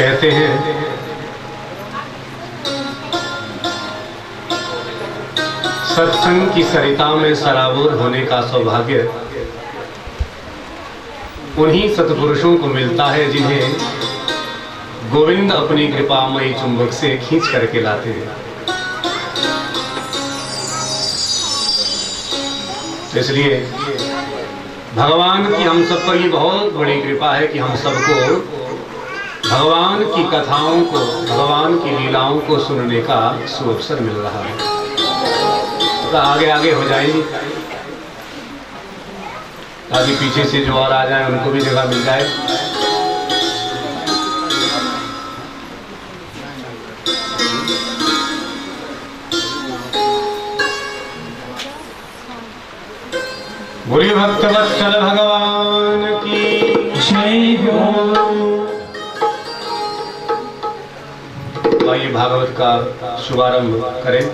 कहते हैं सत्संग की सरिता में सराबोर होने का सौभाग्य उन्हीं सत्पुरुषों को मिलता है जिन्हें गोविंद अपनी कृपामयी चुंबक से खींच करके लाते हैं। तो इसलिए भगवान की हम सब पर ये बहुत बड़ी कृपा है कि हम सबको भगवान की कथाओं को, भगवान की लीलाओं को सुनने का सुअवसर मिल रहा है। तो आगे आगे हो जाएंगे ताकि पीछे से जो और आ जाए उनको भी जगह मिल जाए। बोलिए भक्तवत्सल भगवान की जय हो। आइए भागवत का शुभारंभ करें।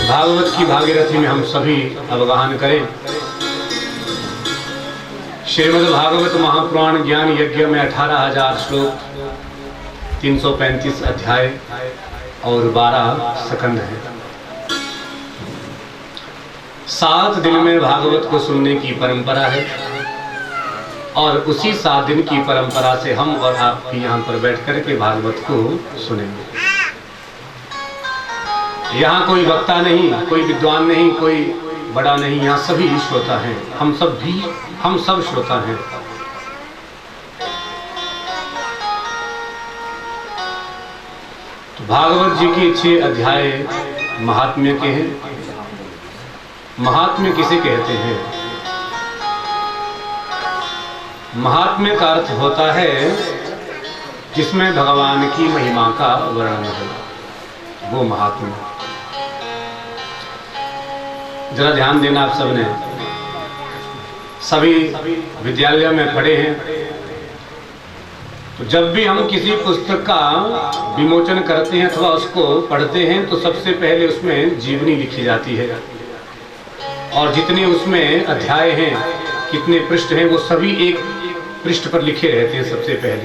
भागवत की भागीरथी में हम सभी अवगाहन करें। श्रीमद् भागवत महापुराण ज्ञान यज्ञ में 18,000 श्लोक, 335 अध्याय और 12 स्कंद हैं। 7 दिन में भागवत को सुनने की परंपरा है और उसी 7 दिन की परंपरा से हम और आप भी यहाँ पर बैठ करके भागवत को सुनेंगे। यहाँ कोई वक्ता नहीं, कोई विद्वान नहीं, कोई बड़ा नहीं, यहाँ सभी श्रोता हैं। हम सब श्रोता हैं। तो भागवत जी के 6 अध्याय महात्म्य के हैं। महात्म्य किसे कहते हैं? महात्म्य का अर्थ होता है जिसमें भगवान की महिमा का वर्णन है, वो महात्म्य। जरा ध्यान देना, आप सबने सभी विद्यालय में पढ़े हैं। तो जब भी हम किसी पुस्तक का विमोचन करते हैं अथवा उसको पढ़ते हैं तो सबसे पहले उसमें जीवनी लिखी जाती है और जितने उसमें अध्याय हैं, कितने पृष्ठ हैं, वो सभी एक पृष्ठ पर लिखे रहते हैं सबसे पहले।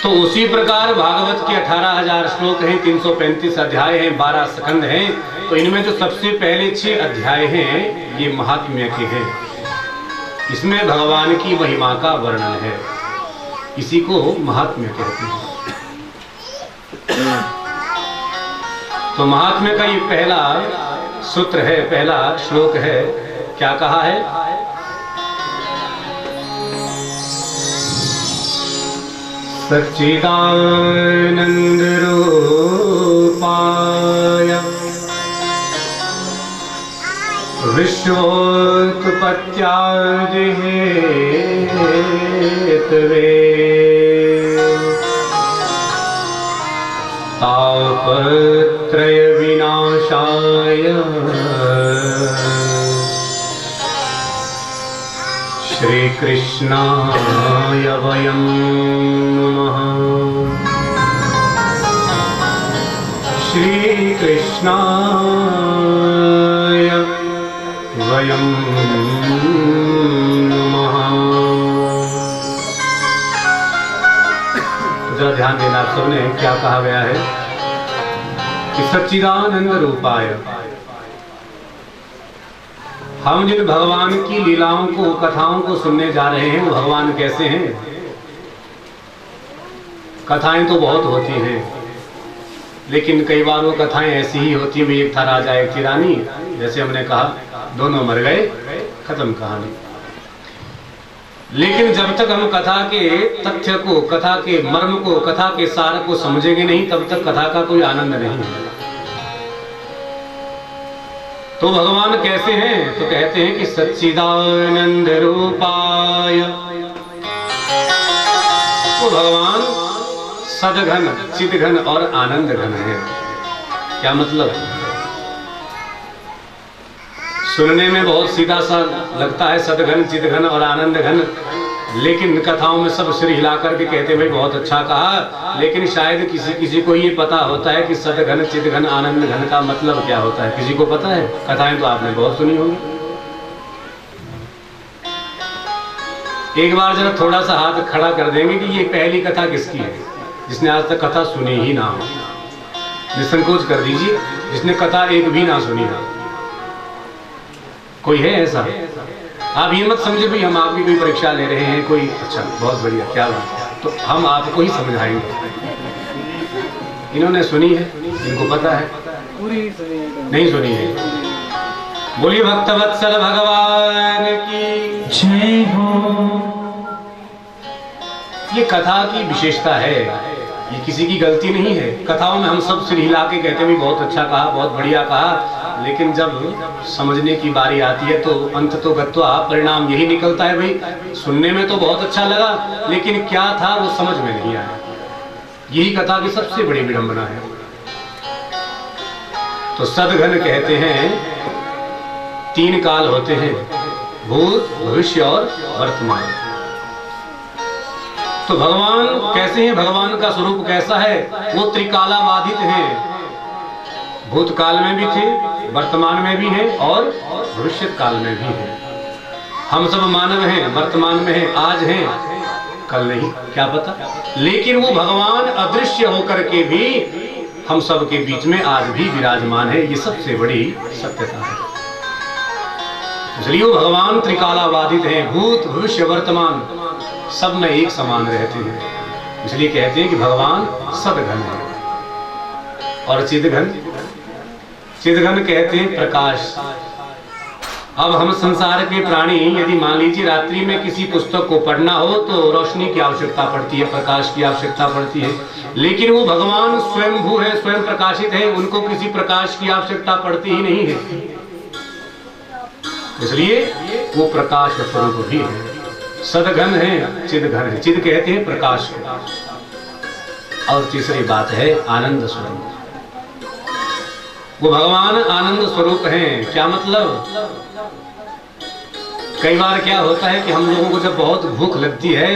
तो उसी प्रकार भागवत के 18,000 श्लोक हैं, 335 अध्याय हैं, 12 स्कंद हैं। तो इनमें जो सबसे पहले 6 अध्याय हैं ये महात्म्य के हैं। इसमें भगवान की महिमा का वर्णन है, इसी को महात्म्य कहते हैं। तो महात्म्य का ये पहला सूत्र है, पहला श्लोक है। क्या कहा है? सच्चिदानंद रूपाय विश्वोत्पत्त्यादि हेतवे तापत्रय विनाशाय श्री कृष्णाय वयं नमः। श्री कृष्णाय वयं नमः। जरा ध्यान देना, आप सबने क्या कहा गया है कि सच्चिदानंद रूपाय। हम जिन भगवान की लीलाओं को, कथाओं को सुनने जा रहे हैं वो भगवान कैसे हैं? कथाएं तो बहुत होती हैं, लेकिन कई बार वो कथाएं ऐसी ही होती हैं। एक था राजा एक थी रानी, जैसे हमने कहा, दोनों मर गए, खत्म कहानी। लेकिन जब तक हम कथा के तथ्य को, कथा के मर्म को, कथा के सार को समझेंगे नहीं, तब तक कथा का कोई आनंद नहीं है। तो भगवान कैसे हैं? तो कहते हैं कि सच्चिदानंद रूपाय। तो भगवान सदघन, चिदघन और आनंद घन है। क्या मतलब? सुनने में बहुत सीधा सा लगता है, सदघन, चिदघन और आनंद घन, लेकिन कथाओं में सब सिर हिला करके कहते भाई बहुत अच्छा कहा, लेकिन शायद किसी को ये पता होता है कि सदघन, चिदघन, आनंद घन का मतलब क्या होता है? किसी को पता है? कथाएं तो आपने बहुत सुनी होंगी। एक बार जरा थोड़ा सा हाथ खड़ा कर देंगे कि ये पहली कथा किसकी है, जिसने आज तक कथा सुनी ही ना हो। निसंकोच कर दीजिए, जिसने कथा एक भी ना सुनी हो। कोई है ऐसा? आप ये मत समझे भाई हम आपकी कोई परीक्षा ले रहे हैं कोई, अच्छा बहुत बढ़िया क्या बात है, तो हम आपको ही समझाएंगे। इन्होंने सुनी है, इनको पता है, नहीं सुनी है। बोलिए भक्तवत्सल भगवान की जय हो। ये कथा की विशेषता है, ये किसी की गलती नहीं है। कथाओं में हम सब सिर हिला के कहते हैं भी बहुत अच्छा कहा, बहुत बढ़िया कहा, लेकिन जब समझने की बारी आती है तो अंत तो गत्वा परिणाम यही निकलता है भाई सुनने में तो बहुत अच्छा लगा, लेकिन क्या था वो समझ में नहीं आया। यही कथा की सबसे बड़ी विडंबना है। तो सदघन कहते हैं 3 काल होते हैं, भूत, भविष्य और वर्तमान। तो भगवान कैसे हैं, भगवान का स्वरूप कैसा है? वो त्रिकालाबाधित हैं, भूतकाल में भी थे, वर्तमान में भी हैं और भविष्य काल में भी हैं। हम सब मानव हैं, वर्तमान में हैं, आज हैं, कल नहीं, क्या पता। लेकिन वो भगवान अदृश्य होकर के भी हम सब के बीच में आज भी विराजमान है। ये सबसे बड़ी सत्यता है। इसलिए वो भगवान त्रिकालाबाधित हैं, भूत, भविष्य, वर्तमान सब में एक समान रहते हैं। इसलिए कहते हैं कि भगवान सदघन है। और चिदघन, चिदघन कहते हैं प्रकाश। अब हम संसार के प्राणी यदि मान लीजिए रात्रि में किसी पुस्तक को पढ़ना हो तो रोशनी की आवश्यकता पड़ती है, प्रकाश की आवश्यकता पड़ती है, लेकिन वो भगवान स्वयंभू है, स्वयं प्रकाशित है, उनको किसी प्रकाश की आवश्यकता पड़ती ही नहीं है। इसलिए वो प्रकाश स्वरूप भी है, सदघन है, चिदघन है। चिद कहते हैं प्रकाश को। और तीसरी बात है आनंद स्वरूप। वो भगवान आनंद स्वरूप हैं। क्या मतलब? कई बार क्या होता है कि हम लोगों को जब बहुत भूख लगती है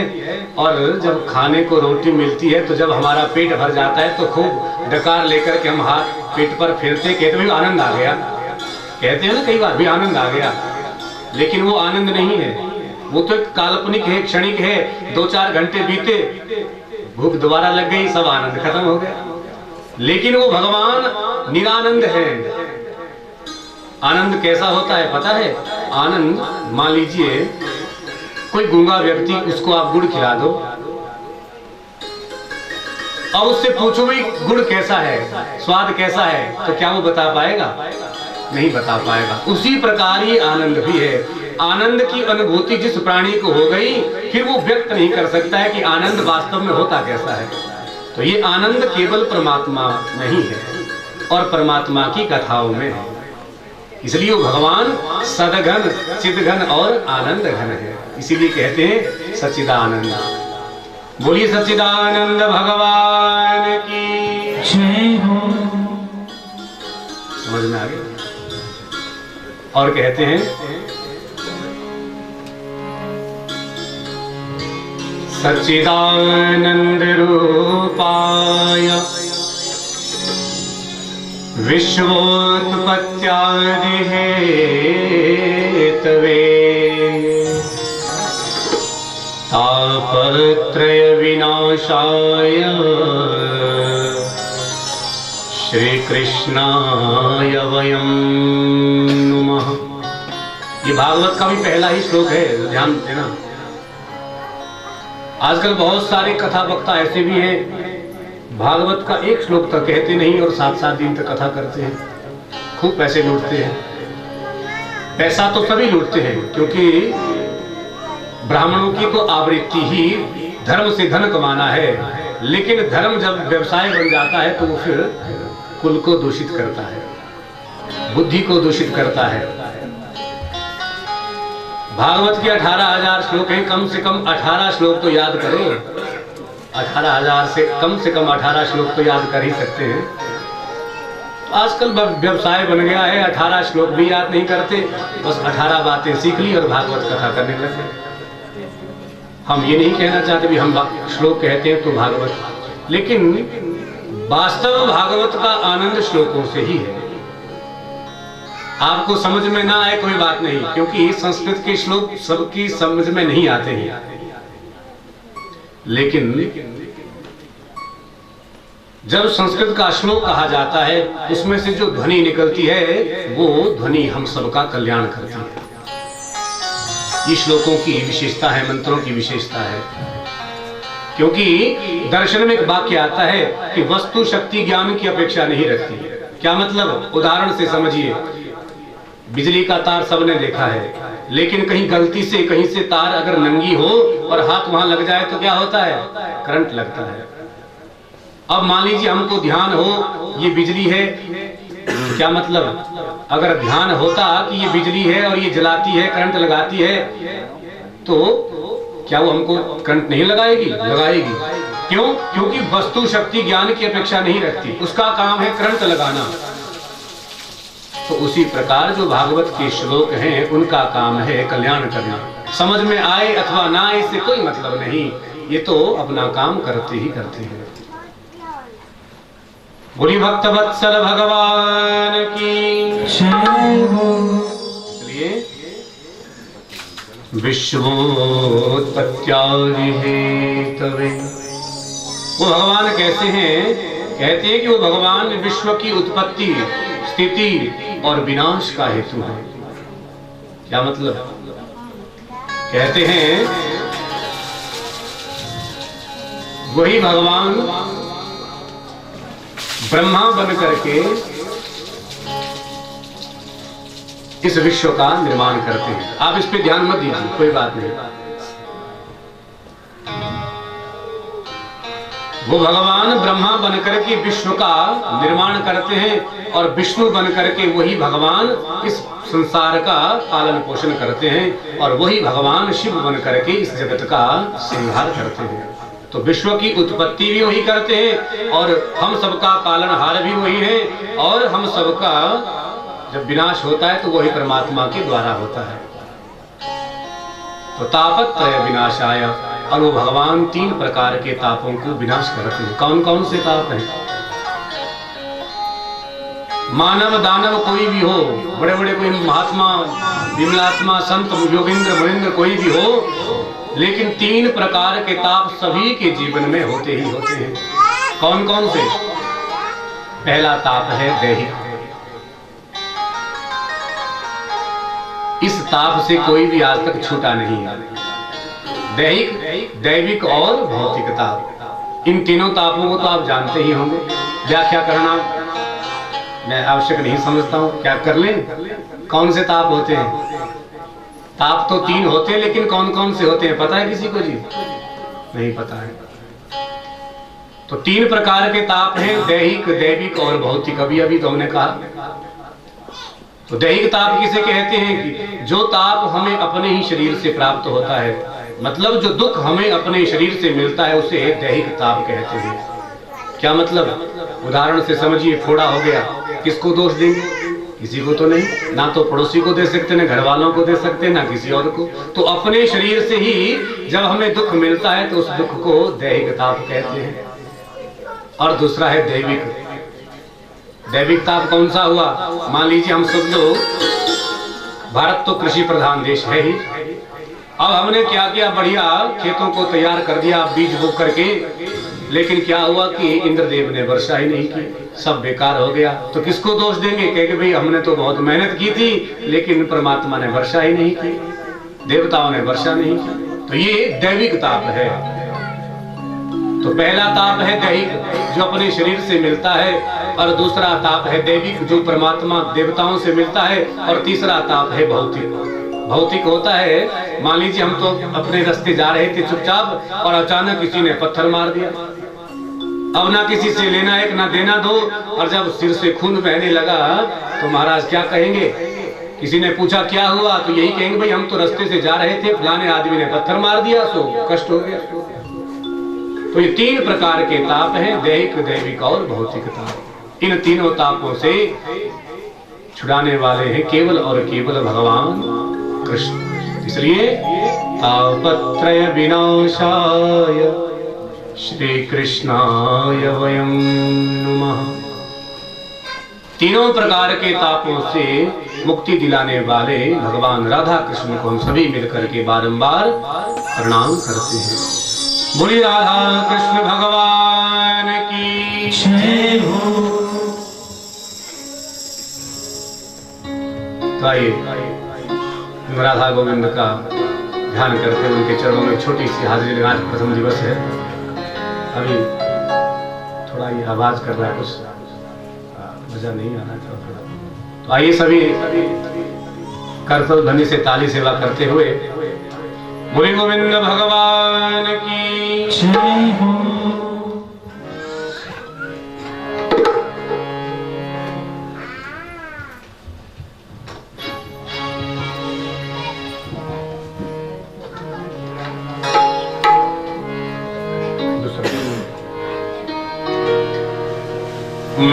और जब खाने को रोटी मिलती है तो जब हमारा पेट भर जाता है तो खूब डकार लेकर के हम हाथ पेट पर फेरते, कहते भी आनंद आ गया, कहते हैं ना कई बार भी आनंद आ गया। लेकिन वो आनंद नहीं है, वो तो एक काल्पनिक है, क्षणिक है। 2-4 घंटे बीते, भूख दोबारा लग गई, सब आनंद खत्म हो गया। लेकिन वो भगवान निरानंद है। आनंद कैसा होता है पता है? आनंद, मान लीजिए कोई गूंगा व्यक्ति, उसको आप गुड़ खिला दो और उससे पूछो भाई गुड़ कैसा है, स्वाद कैसा है, तो क्या वो बता पाएगा? नहीं बता पाएगा। उसी प्रकार ये आनंद भी है। आनंद की अनुभूति जिस प्राणी को हो गई, फिर वो व्यक्त नहीं कर सकता है कि आनंद वास्तव में होता कैसा है। तो ये आनंद केवल परमात्मा नहीं है और परमात्मा की कथाओं में है। इसलिए वो भगवान सदघन, चिदघन और आनंद घन है। इसीलिए कहते हैं सच्चिदानंद। बोलिए सच्चिदानंद भगवान की जय हो। समझ में आ गया? और कहते हैं सच्चिदानंद रूपाय विश्वोत्पत्त्यादि हेतवे तापत्रय विनाशाय श्री कृष्णाय वयं नमः। ये भागवत का भी पहला ही श्लोक है, ध्यान देना। आजकल बहुत सारे कथा वक्ता ऐसे भी हैं, भागवत का एक श्लोक तक कहते नहीं और 7-7 दिन तक कथा करते हैं, खूब पैसे लूटते हैं। पैसा तो सभी लूटते हैं, क्योंकि ब्राह्मणों की तो आवृत्ति ही धर्म से धन कमाना है। लेकिन धर्म जब व्यवसाय बन जाता है तो वो फिर कुल को दूषित करता है, बुद्धि को दूषित करता है। भागवत के 18,000 श्लोक हैं, कम से कम 18 श्लोक तो याद करो। 18,000 से कम 18 श्लोक तो याद कर ही सकते हैं। तो आजकल व्यवसाय बन गया है, 18 श्लोक भी याद नहीं करते, बस 18 बातें सीख ली और भागवत कथा करने लगे। हम ये नहीं कहना चाहते भी हम श्लोक कहते हैं तो भागवत, लेकिन वास्तव भागवत का आनंद श्लोकों से ही है। आपको समझ में ना आए कोई बात नहीं, क्योंकि संस्कृत के श्लोक सबकी समझ में नहीं आते हैं। लेकिन जब संस्कृत का श्लोक कहा जाता है उसमें से जो ध्वनि निकलती है वो ध्वनि हम सबका कल्याण करती है। ये श्लोकों की विशेषता है, मंत्रों की विशेषता है। क्योंकि दर्शन में एक वाक्य आता है कि वस्तु शक्ति ज्ञान की अपेक्षा नहीं रखती। क्या मतलब? उदाहरण से समझिए, बिजली का तार सबने देखा है, लेकिन कहीं गलती से कहीं से तार अगर नंगी हो और हाथ वहां लग जाए तो क्या होता है? करंट लगता है। अब मान लीजिए हमको ध्यान हो ये बिजली है, क्या मतलब? अगर ध्यान होता कि ये बिजली है और ये जलाती है, करंट लगाती है, तो क्या वो हमको करंट नहीं लगाएगी? लगाएगी। क्यों? क्योंकि वस्तु शक्ति ज्ञान की अपेक्षा नहीं रखती, उसका काम है करंट लगाना। तो उसी प्रकार जो भागवत के श्लोक हैं उनका काम है कल्याण करना। समझ में आए अथवा ना आए इससे कोई मतलब नहीं, ये तो अपना काम करते ही करते हैं। बोली भक्त वत्सल भगवान की जय हो। इसलिए विश्वोत्पत्त्यादि हेतवे, वो भगवान कैसे हैं? कहते हैं कि वो भगवान विश्व की उत्पत्ति, स्थिति और विनाश का हेतु है। क्या मतलब? कहते हैं वही भगवान ब्रह्मा बन करके इस विश्व का निर्माण करते हैं। आप इस पे ध्यान मत दीजिए, कोई बात नहीं। वो भगवान ब्रह्मा बन करके विश्व का निर्माण करते हैं और विष्णु बन करके वही भगवान इस संसार का पालन पोषण करते हैं और वही भगवान शिव बन करके इस जगत का संहार करते हैं। तो विश्व की उत्पत्ति भी वही करते हैं और हम सबका पालनहार भी वही है, और हम सबका जब विनाश होता है तो वही परमात्मा के द्वारा होता है। तो तापत्रय विनाशाय, और वो भगवान 3 प्रकार के तापों को विनाश करते हैं। कौन कौन से ताप हैं? मानव दानव कोई भी हो, बड़े बड़े कोई महात्मा, विमलात्मा, संत, योगेंद्र, मुनिंद्र कोई भी हो, लेकिन 3 प्रकार के ताप सभी के जीवन में होते ही होते हैं। कौन कौन से? पहला ताप है दैहिक। इस ताप से कोई भी आज तक छूटा नहीं है। दैहिक, दैविक और भौतिक ताप। इन तीनों तापों को तो आप जानते ही होंगे। व्याख्या करना मैं आवश्यक नहीं समझता हूं। क्या कर लें? कौन से ताप होते हैं? ताप तो 3 होते हैं, लेकिन कौन कौन से होते हैं पता है किसी को? जी नहीं पता है। तो 3 प्रकार के ताप हैं, दैहिक, दैविक और भौतिक। अभी तो हमने कहा। तो दैहिक ताप किसे कहते हैं? कि जो ताप हमें अपने ही शरीर से प्राप्त होता है, मतलब जो दुख हमें अपने शरीर से मिलता है उसे दैहिक ताप कहते हैं। क्या मतलब? उदाहरण से समझिए, फोड़ा हो गया, किसको दोष देंगे? किसी को तो नहीं। ना तो पड़ोसी को दे सकते, ना घर वालों को दे सकते, ना किसी और को। तो अपने शरीर से ही जब हमें दुख मिलता है तो उस दुख को दैहिक ताप कहते हैं। और दूसरा है दैविक। दैविक ताप कौन सा हुआ? मान लीजिए हम सब लोग, भारत तो कृषि प्रधान देश है ही। अब हमने क्या किया? बढ़िया खेतों को तैयार कर दिया बीज बो करके, लेकिन क्या हुआ कि इंद्रदेव ने वर्षा ही नहीं की, सब बेकार हो गया। तो किसको दोष देंगे? कहेंगे भाई हमने तो बहुत मेहनत की थी, लेकिन परमात्मा ने वर्षा ही नहीं की, देवताओं ने वर्षा नहीं की। तो ये दैविक ताप है। तो पहला ताप है दैहिक, जो अपने शरीर से मिलता है, और दूसरा ताप है दैविक, जो परमात्मा देवताओं से मिलता है, और तीसरा ताप है भौतिक। भौतिक होता है, मान लीजिए हम तो अपने रास्ते जा रहे थे चुपचाप, और अचानक किसी ने पत्थर मार दिया। अब ना किसी से लेना एक ना देना दो, और जब सिर से खून बहने लगा तो महाराज क्या कहेंगे? किसी ने पूछा क्या हुआ, तो यही कहेंगे भाई हम तो रास्ते से जा रहे थे, फलाने आदमी ने पत्थर मार दिया, सो कष्ट हो गया। तो ये 3 प्रकार के ताप हैं, दैहिक, दैविक और भौतिक ताप। इन तीनों तापों से छुड़ाने वाले हैं केवल और केवल भगवान कृष्ण। इसलिए तापत्रय विनाशाय श्री कृष्णाय वयं नमः। तीनों प्रकार के तापों से मुक्ति दिलाने वाले भगवान राधा कृष्ण को हम सभी मिलकर के बारंबार प्रणाम करते हैं। बोली राधा कृष्ण भगवान की जय हो। तो आइए राधा गोविंद का ध्यान करते हुए उनके चरणों में छोटी सी हाजिरी लगाने का प्रथम दिवस है। अभी थोड़ा ये आवाज कर रहा है, कुछ मजा नहीं आ रहा थोड़ा। तो आइए सभी करतल ध्वनि से ताली सेवा करते हुए बोले गोविंद भगवान की जय हो।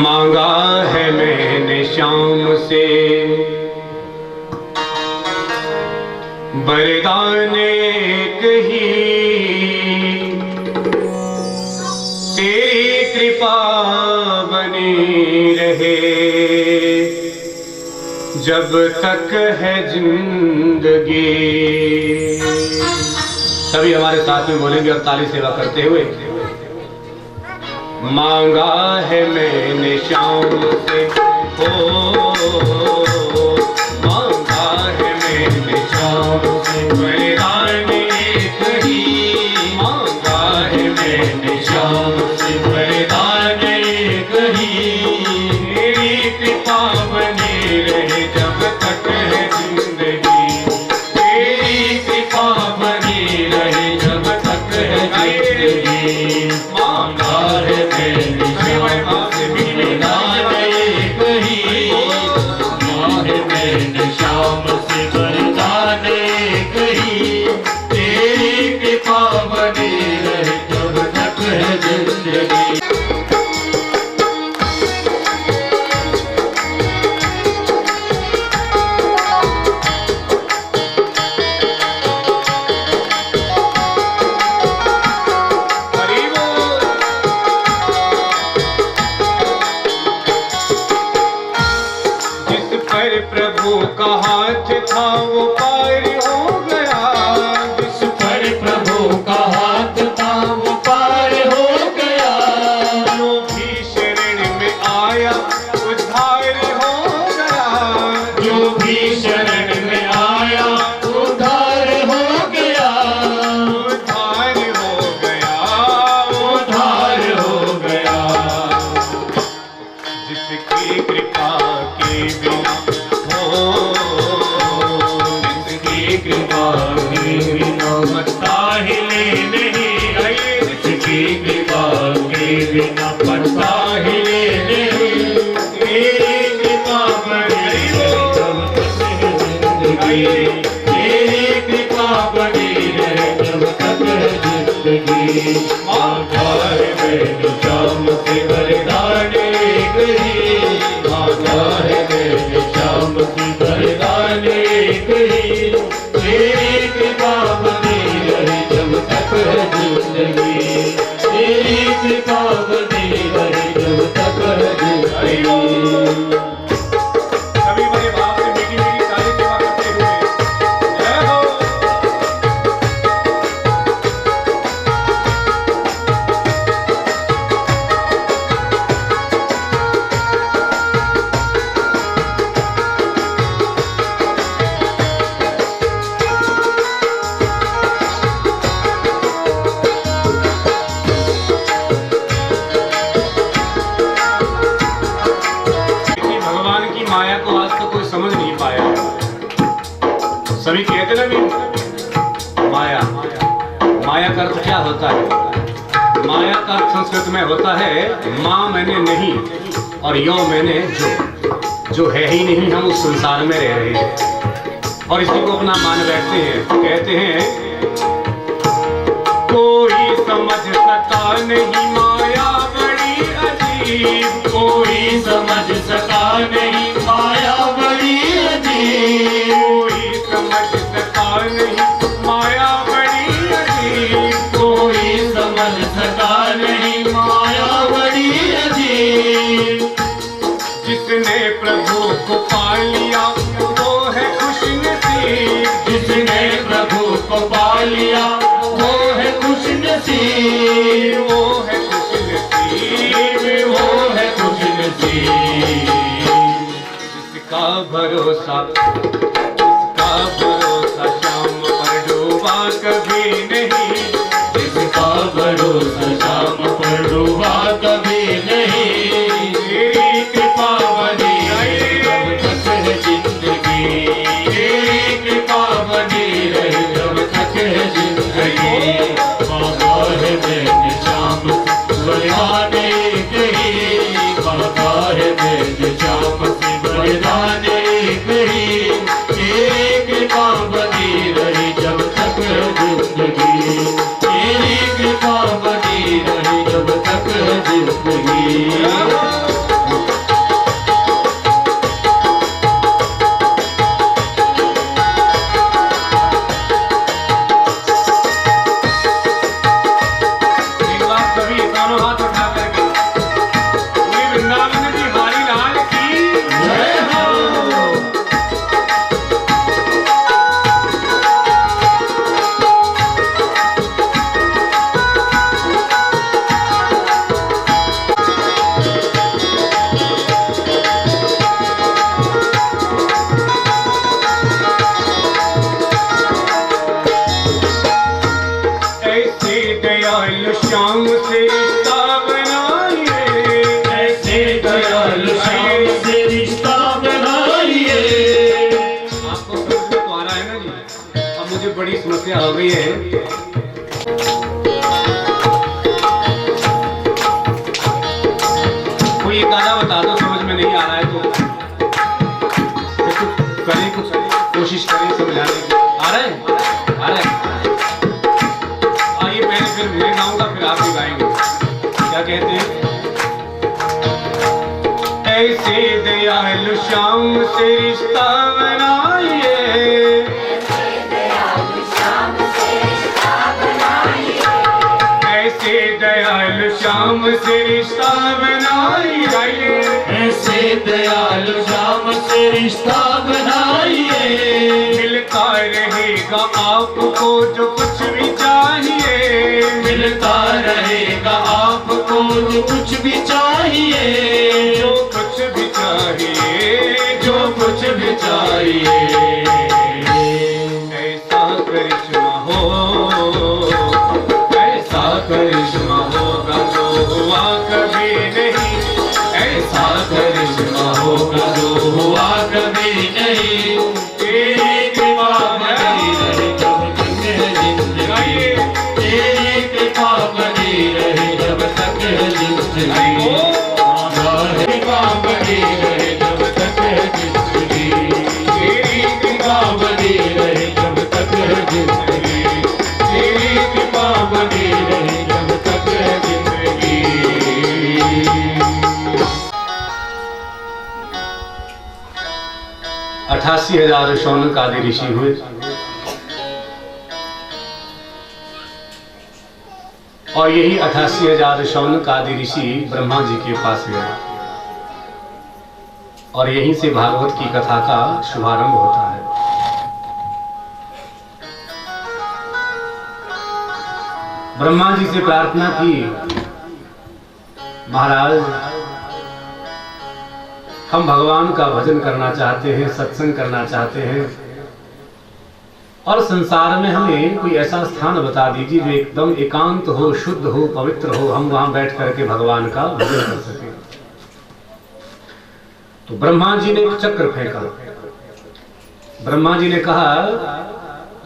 मांगा है मैंने श्याम से वरदान एक ही, तेरी कृपा बनी रहे जब तक है जिंदगी। सभी हमारे साथ में बोलेंगे और ताली सेवा करते हुए। मांगा है मैंने श्याम से मांगा है मैंने श्याम से वरदान एक ही, मांगा है मैंने श्याम से वरदान एक ही, तेरी कृपा बनी रहे जब तक है जिंदगी, तेरी कृपा बनी रहे जब तक है जिंदगी। मांगा है प्रभु का हाथ था वो पार हो गया, जिस पर प्रभु का हाथ था वो पार हो गया, जो भी शरण में आया उद्धार हो गया, जो भी शरण में आया उद्धार हो गया, उद्धार हो गया, उद्धार हो गया। जिसकी कृपा के बिना कृपा के बिना पत्ता हिले नहीं, जिसकी कृपा के बिना पत्ता हिले नहीं, तेरी कृपा बनी रहे जब तक है जिंदगी, तेरी कृपा बनी रहे जब तक है जिंदगी। मांगा है मैंने श्याम से वरदान एक ही, मांगा है मैंने श्याम से वरदान एक ही, तेरी कृपा बनी रहे जब तक है जिंदगी, तेरी कृपा बनी रहे जब तक है जिंदगी। सभी बड़े भाव से मीठी मीठी ताली सेवा करते हुए जय हो। माया को आज तक कोई समझ नहीं पाया। सभी कहते ना भी माया, माया का अर्थ क्या होता है? माया का अर्थ संस्कृत में होता है माँ मैंने नहीं और यो मैंने जो है ही नहीं, हम उस संसार में रह रहे हैं और इसी को अपना मान बैठते हैं। कहते हैं कोई समझ सका नहीं माया बड़ी अजीब, कोई समझ सका नहीं माया बड़ी अजीब, कोई समझ सका नहीं माया बड़ी अजीब, कोई समझ सका नहीं माया बड़ी अजीब। जिसने प्रभु को पा लिया वो है खुशनसीब, जिसने प्रभु को पा लिया वो है खुशनसीब, भरोसा, जिसका भरोसा शाम पर डूबा कभी नहीं, जिसका भरोसा शाम पर डूबा कभी नहीं। तेरी कृपा बनी रहे जब तक है जिंदगी, तेरी कृपा बनी रहे जब तक है जिंदगी। बाबा है मैंने शाम बलिदाने कही, बाबा है मैंने शाम से बलिदाने कही। तेरी कृपा बनी रही जब तक है जिंदगी, तेरी कृपा बनी रही जब तक है जिंदगी। श्याम से रिश्ता बनाइए, ऐसे दयालु श्याम से रिश्ता बनाइए। आपको समझ में तो आ रहा है ना जी? अब मुझे बड़ी समस्या हो गई है। कोई एक गाना बता दो, समझ में नहीं आ रहा है तो कुछ करें, कुछ कोशिश करें समझाने की। आ रहा है? आ रहा है? आइए पहले फिर मैं गाऊंगा, फिर आप भी गाएंगे। क्या कहते हैं? ऐसे दयालु श्याम से रिश्ता बनाइए, ऐसे दयालु श्याम से रिश्ता बनाइए, ऐसे दयालु श्याम से रिश्ता बनाइए, ऐसे दयालु श्याम से रिश्ता बनाइए। मिलता रहेगा आपको जो कुछ भी चाहिए, मिलता रहेगा आपको जो कुछ भी चाहिए, जो कुछ भी चाहिए, जो कुछ भी चाहिए। ऐसा करिश्मा हो, ऐसा करिश्मा होगा जो हुआ कभी नहीं, ऐसा करिश्मा होगा जो हुआ कभी नहीं। तेरी कृपा बनी रहे जब तक है जिंदगी, तेरी कृपा बनी रहे जब तक है जिंदगी। कृपा बनी रहे जब तक है जिंदगी, तेरी कृपा बनी रहे जब तक है जिंदगी, तेरी कृपा बनी रहे जब तक है जिंदगी। 88,000 शौनक आदि ऋषि हुए और यही 88,000 शौनक आदि ऋषि ब्रह्मा जी के पास गए और यहीं से भागवत की कथा का शुभारंभ होता है। ब्रह्मा जी से प्रार्थना की, महाराज हम भगवान का भजन करना चाहते हैं, सत्संग करना चाहते हैं और संसार में हमें कोई ऐसा स्थान बता दीजिए जो एकदम एकांत हो, शुद्ध हो, पवित्र हो, हम वहां बैठ करके भगवान का भजन कर सकें। तो ब्रह्मा जी ने एक चक्र फेंका। ब्रह्मा जी ने कहा,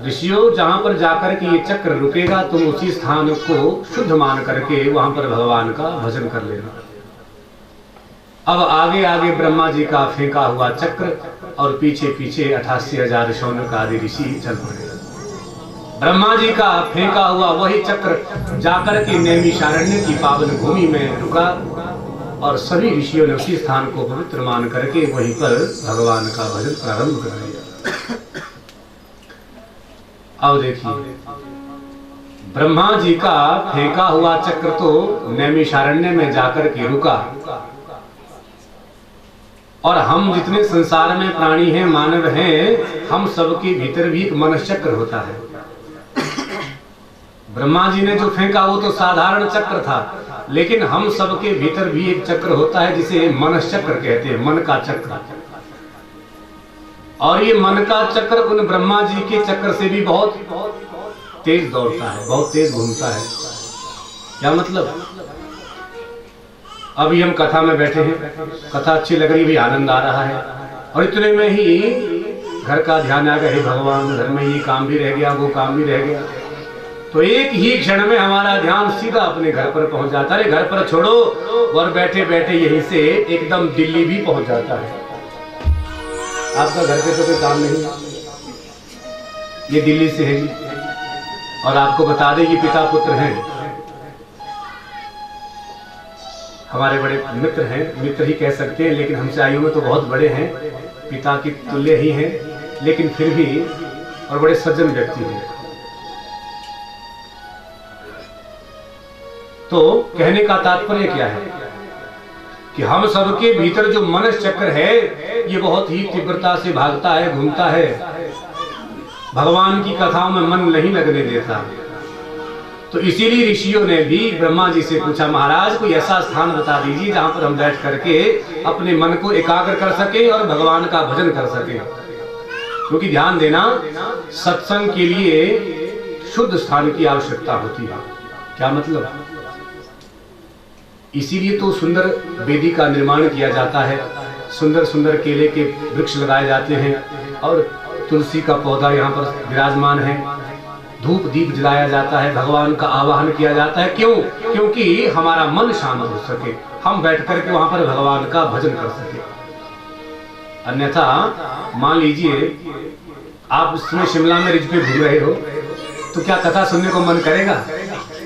ऋषियों जहां पर जाकर के ये चक्र रुकेगा तुम उसी स्थान को शुद्ध मान करके वहां पर भगवान का भजन कर लेना। अब आगे आगे ब्रह्मा जी का फेंका हुआ चक्र और पीछे पीछे 88,000 शौनक आदि ऋषि चल पड़े। ब्रह्मा जी का फेंका हुआ वही चक्र जाकर के नैमिषारण्य की पावन भूमि में रुका और सभी ऋषियों ने उसी स्थान को पवित्र मान करके वहीं पर भगवान का भजन प्रारंभ कर दिया। अब देखिए, ब्रह्मा जी का फेंका हुआ चक्र तो नैमिषारण्य में जाकर के रुका और हम जितने संसार में प्राणी हैं, मानव हैं, हम सबके भीतर भी एक मनश्चक्र होता है। ब्रह्मा जी ने जो फेंका वो तो साधारण चक्र था, लेकिन हम सबके भीतर भी एक चक्र होता है जिसे मनश्चक्र कहते हैं, मन का चक्र। और ये मन का चक्र उन ब्रह्मा जी के चक्र से भी बहुत तेज दौड़ता है, बहुत तेज घूमता है। क्या मतलब? अभी हम कथा में बैठे हैं, कथा अच्छी लग रही, भी आनंद आ रहा है, और इतने में ही घर का ध्यान आ गया, हे भगवान घर में ये काम भी रह गया, वो काम भी रह गया। तो एक ही क्षण में हमारा ध्यान सीधा अपने घर पर पहुंच जाता है। घर पर छोड़ो, और बैठे बैठे यहीं से एकदम दिल्ली भी पहुंच जाता है। आपका घर पे तो कोई काम नहीं है, ये दिल्ली से है जी। और आपको बता दें ये पिता पुत्र हैं, हमारे बड़े मित्र हैं, मित्र ही कह सकते हैं, लेकिन हमसे आयु में तो बहुत बड़े हैं, पिता की तुल्य ही हैं, लेकिन फिर भी और बड़े सज्जन व्यक्ति हैं। तो कहने का तात्पर्य क्या है कि हम सबके भीतर जो मनस चक्र है ये बहुत ही तीव्रता से भागता है, घूमता है, भगवान की कथाओं में मन नहीं लगने देता। तो इसीलिए ऋषियों ने भी ब्रह्मा जी से पूछा, महाराज कोई ऐसा स्थान बता दीजिए जहां पर हम बैठ करके अपने मन को एकाग्र कर सके और भगवान का भजन कर सके। क्योंकि ध्यान देना, सत्संग के लिए शुद्ध स्थान की आवश्यकता होती है। क्या मतलब? इसीलिए तो सुंदर वेदी का निर्माण किया जाता है, सुंदर सुंदर केले के वृक्ष लगाए जाते हैं, और तुलसी का पौधा यहाँ पर विराजमान है, धूप दीप जलाया जाता है, भगवान का आवाहन किया जाता है। क्यों? क्योंकि हमारा मन शांत हो सके, हम बैठ करके वहां पर भगवान का भजन कर सके। अन्यथा मान लीजिए आप इसमें शिमला में रिज पे घूम रहे हो, तो क्या कथा सुनने को मन करेगा?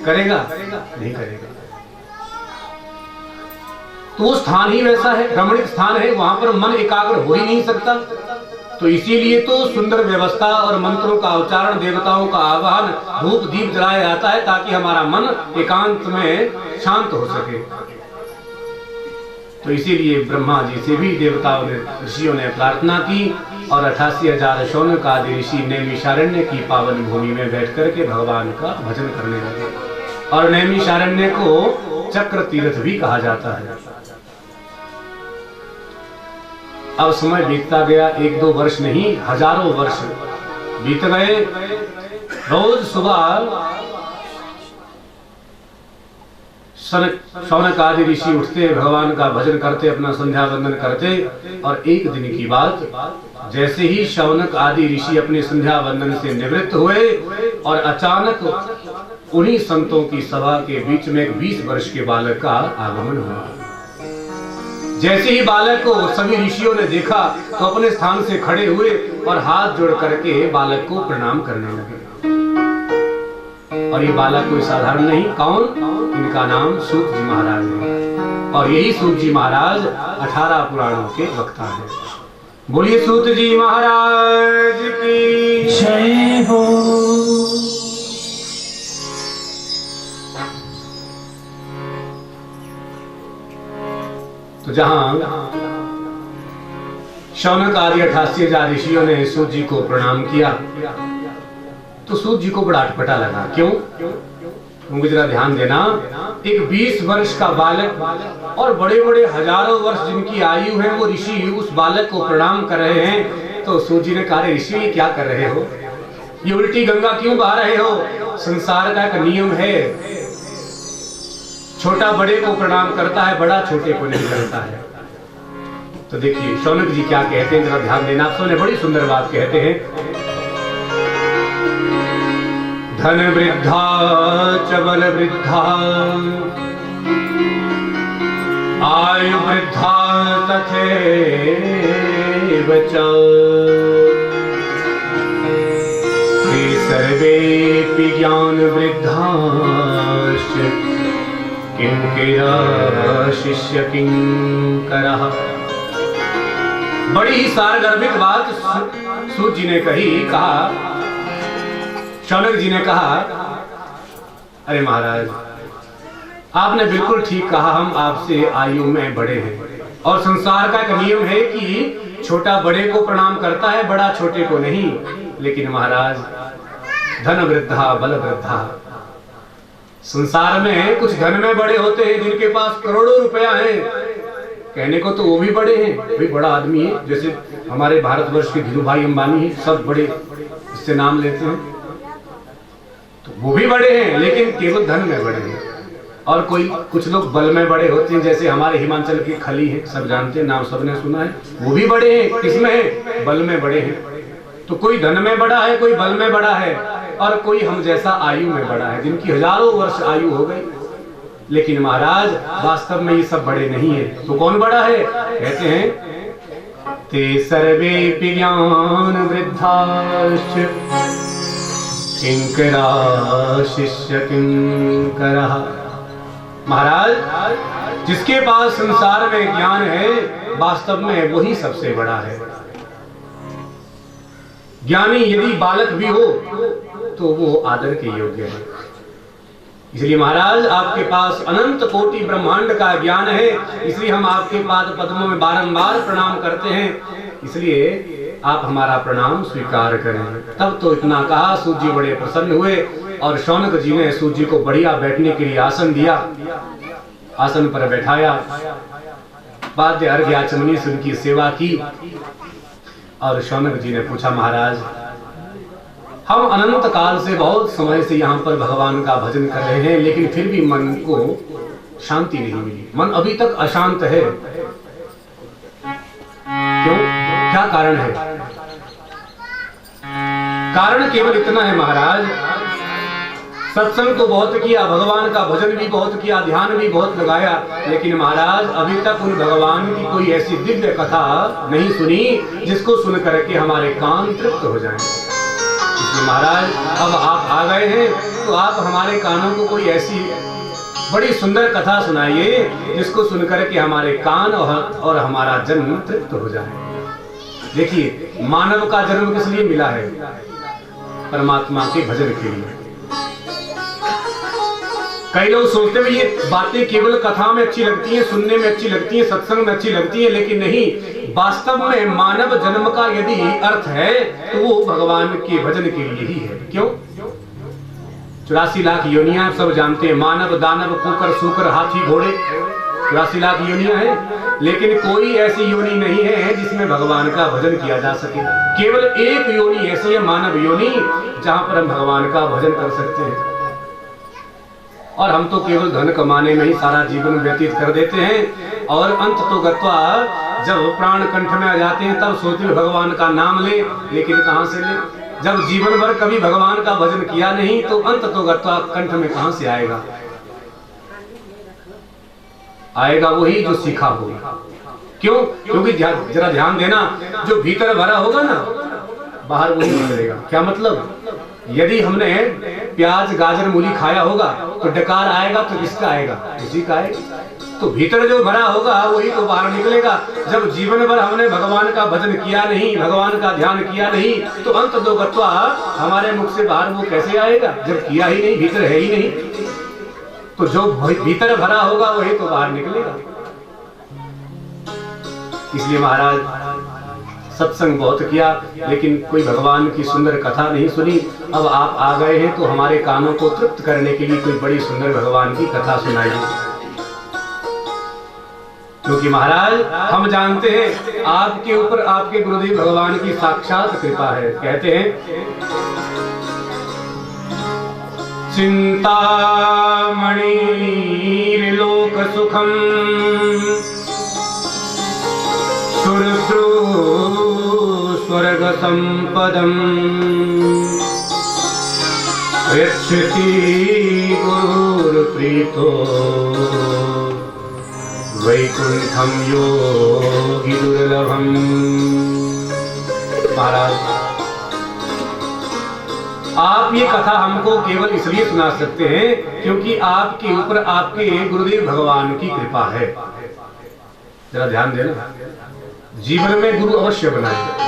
करेगा? नहीं करेगा। तो वो स्थान ही वैसा है, रमणीक स्थान है, वहां पर मन एकाग्र हो ही नहीं सकता। तो इसीलिए तो सुंदर व्यवस्था और मंत्रों का उच्चारण, देवताओं का आवाहन, धूप दीप जलाया जाता है, ताकि हमारा मन एकांत में शांत हो सके। तो इसीलिए ब्रह्मा जी से भी देवताओं ने, ऋषियों ने प्रार्थना की, और 88,000 शौनक आदि ऋषि नैमिषारण्य की पावन भूमि में बैठ करके भगवान का भजन करने लगे। और नैमिषारण्य को चक्र तीर्थ भी कहा जाता है। अब समय बीतता गया, 1-2 वर्ष नहीं, हजारों वर्ष बीत गए। रोज सुबह शौनक आदि ऋषि उठते, भगवान का भजन करते, अपना संध्या वंदन करते। और एक दिन की बात, जैसे ही शौनक आदि ऋषि अपने संध्या वंदन से निवृत्त हुए, और अचानक उन्हीं संतों की सभा के बीच में एक 20 वर्ष के बालक का आगमन हुआ। जैसे ही बालक को सभी ऋषियों ने देखा तो अपने स्थान से खड़े हुए और हाथ जोड़ करके बालक को प्रणाम करने लगे। और ये बालक कोई साधारण नहीं, कौन? इनका नाम सूत जी महाराज है। और यही सूत जी महाराज 18 पुराणों के वक्ता हैं। बोलिए सूत जी महाराज की जय हो। तो जहां शौनक आदि 88,000 ऋषियों ने सूत जी को प्रणाम किया, तो सूत जी को बड़ा अटपटा लगा। क्यों? क्योंकि जरा ध्यान देना, एक 20 वर्ष का बालक और बड़े बड़े हजारों वर्ष जिनकी आयु है, वो ऋषि उस बालक को प्रणाम कर रहे हैं। तो सूत जी ने कहा, ऋषि ये क्या कर रहे हो? ये उल्टी गंगा क्यों बहा रहे हो? संसार का एक नियम है, छोटा बड़े को प्रणाम करता है, बड़ा छोटे को नहीं करता है। तो देखिए शौनक जी क्या कहते हैं, जरा ध्यान देना। आप सबने बड़ी सुंदर बात कहते हैं, धन वृद्धा च बल वृद्धा, आयु वृद्धा तथैव च, ते सर्वेऽपि ज्ञान वृद्धाश्च, किंकरा शिष्य किंकरः। बड़ी ही सारगर्भित बात सूत जी ने कहा। शौनक जी ने कहा, अरे महाराज आपने बिल्कुल ठीक कहा, हम आपसे आयु में बड़े हैं, और संसार का एक नियम है कि छोटा बड़े को प्रणाम करता है, बड़ा छोटे को नहीं। लेकिन महाराज धन वृद्धा बल वृद्धा, संसार में कुछ धन में बड़े होते हैं जिनके पास करोड़ों रुपया है, कहने को तो वो भी बड़े हैं, भाई बड़ा आदमी है, जैसे हमारे भारतवर्ष के धीरू भाई अंबानी है, सब बड़े इससे नाम लेते हैं, तो वो भी बड़े हैं, लेकिन केवल धन में बड़े हैं। और कोई कुछ लोग बल में बड़े होते हैं, जैसे हमारे हिमाचल के खली है, सब जानते हैं, नाम सबने सुना है, वो भी बड़े हैं। किसमें है? बल में बड़े हैं। तो कोई धन में बड़ा है, कोई बल में बड़ा है, और कोई हम जैसा आयु में बड़ा है, जिनकी हजारों वर्ष आयु हो गई। लेकिन महाराज वास्तव में ये सब बड़े नहीं है। तो कौन बड़ा है? कहते हैं ते सर्वे ज्ञान वृद्धाश्च किंकरा शिष्य किंकरः। महाराज जिसके पास संसार में ज्ञान है, वास्तव में वही सबसे बड़ा है। ज्ञानी यदि बालक भी हो तो वो आदर के योग्य है। इसलिए महाराज आपके पास अनंत कोटि ब्रह्मांड का ज्ञान है, इसलिए हम आपके पाद पद्मों में बारंबार प्रणाम करते हैं। इसलिए आप हमारा प्रणाम स्वीकार करें। तब तो इतना कहा, सूत जी बड़े प्रसन्न हुए और शौनक जी ने सूत जी को बढ़िया बैठने के लिए आसन दिया, आसन पर बैठाया, वाद्य अर्घ्य आचमनी से उनकी सेवा की। और शौनक जी ने पूछा, महाराज हम अनंत काल से, बहुत समय से यहाँ पर भगवान का भजन कर रहे हैं, लेकिन फिर भी मन को शांति नहीं मिली, मन अभी तक अशांत है। क्यों? क्या कारण है? कारण केवल इतना है महाराज, सत्संग तो बहुत किया, भगवान का भजन भी बहुत किया, ध्यान भी बहुत लगाया, लेकिन महाराज अभी तक उन भगवान की कोई ऐसी दिव्य कथा नहीं सुनी जिसको सुन करके हमारे कान तृप्त हो जाएं। इसलिए महाराज अब आप आ गए हैं, तो आप हमारे कानों को कोई ऐसी बड़ी सुंदर कथा सुनाइए जिसको सुनकर के हमारे कान और हमारा जन्म तृप्त हो जाए। देखिए, मानव का जन्म किस लिए मिला है? परमात्मा के भजन के लिए। कई लोग सोचते हैं ये बातें केवल कथा में अच्छी लगती हैं, सुनने में अच्छी लगती हैं, सत्संग में अच्छी लगती है, लेकिन नहीं, वास्तव में मानव जन्म का यदि अर्थ है तो वो भगवान के भजन के लिए ही है। क्यों? 84 लाख योनियां सब जानते हैं, मानव दानव कुकर सूकर हाथी घोड़े, 84 लाख योनियां हैं, लेकिन कोई ऐसी योनि नहीं है जिसमें भगवान का भजन किया जा सके। केवल एक योनि ऐसी है, मानव योनि, जहां पर हम भगवान का भजन कर सकते हैं। और हम तो केवल धन कमाने में ही सारा जीवन व्यतीत कर देते हैं, और अंत तो गत्वा जब प्राण कंठ में आ जाते हैं तब सोचते हैं भगवान का नाम ले, लेकिन कहां से ले? जब जीवन भर कभी भगवान का भजन किया नहीं तो अंत तो गत्वा कंठ में कहां से आएगा? आएगा वही जो सीखा होगा। क्यों? क्योंकि जरा ध्यान देना, जो भीतर भरा होगा ना, बाहर वो नहीं निकलेगा। क्या मतलब? यदि हमने प्याज गाजर मूली खाया होगा तो डकार आएगा तो किसका आएगा? उसी का आएगा। तो भीतर जो भरा होगा वही तो बाहर निकलेगा। जब जीवन भर हमने भगवान का भजन किया नहीं, भगवान का ध्यान किया नहीं, तो अंत दो गत्वा हमारे मुख से बाहर वो कैसे आएगा? जब किया ही नहीं, भीतर है ही नहीं, तो जो भीतर भरा होगा वही तो बाहर निकलेगा। इसलिए महाराज सत्संग बहुत किया, लेकिन कोई भगवान की सुंदर कथा नहीं सुनी। अब आप आ गए हैं तो हमारे कानों को तृप्त करने के लिए कोई बड़ी सुंदर भगवान की कथा सुनाइए। क्योंकि महाराज हम जानते हैं आपके ऊपर आपके गुरुदेव भगवान की साक्षात कृपा है। कहते हैं, चिंतामणिर्लोक सुखम स्वर्ग संपदम यच्छति गुरुर प्रीतो वैकुंठम योगी दुर्लभम। महाराज आप ये कथा हमको केवल इसलिए सुना सकते हैं क्योंकि आपके ऊपर आपके गुरुदेव भगवान की कृपा है। जरा ध्यान देना, जीवन में गुरु अवश्य बनाए।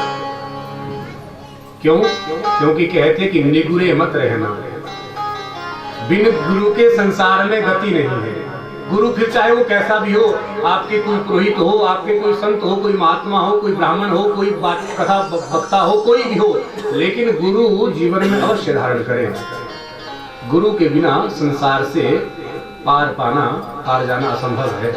क्यों? क्योंकि कहते कि निगुरे मत रहना, बिन गुरु के संसार में गति नहीं है। गुरु फिर चाहे वो कैसा भी हो, आपके कोई पुरोहित हो, आपके कोई संत हो, कोई महात्मा हो, कोई ब्राह्मण हो, कोई कथा वक्ता हो, कोई भी हो, लेकिन गुरु जीवन में अवश्य धारण करे। गुरु के बिना संसार से पार जाना असंभव है।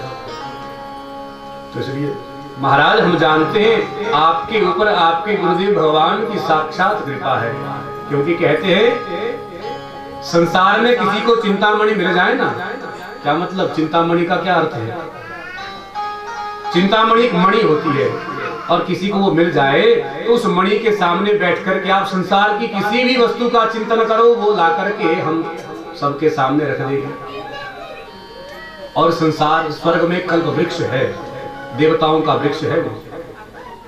तो इसलिए महाराज हम जानते हैं आपके ऊपर आपके गुरुदेव भगवान की साक्षात कृपा है, क्योंकि कहते हैं संसार में किसी को चिंतामणि मिल जाए ना, क्या मतलब चिंतामणि का क्या अर्थ है? चिंतामणि एक मणि होती है और किसी को वो मिल जाए तो उस मणि के सामने बैठ करके आप संसार की किसी भी वस्तु का चिंतन करो, वो ला करके हम सबके सामने रख देंगे। और संसार स्वर्ग में कल्प वृक्ष है, देवताओं का वृक्ष है वो।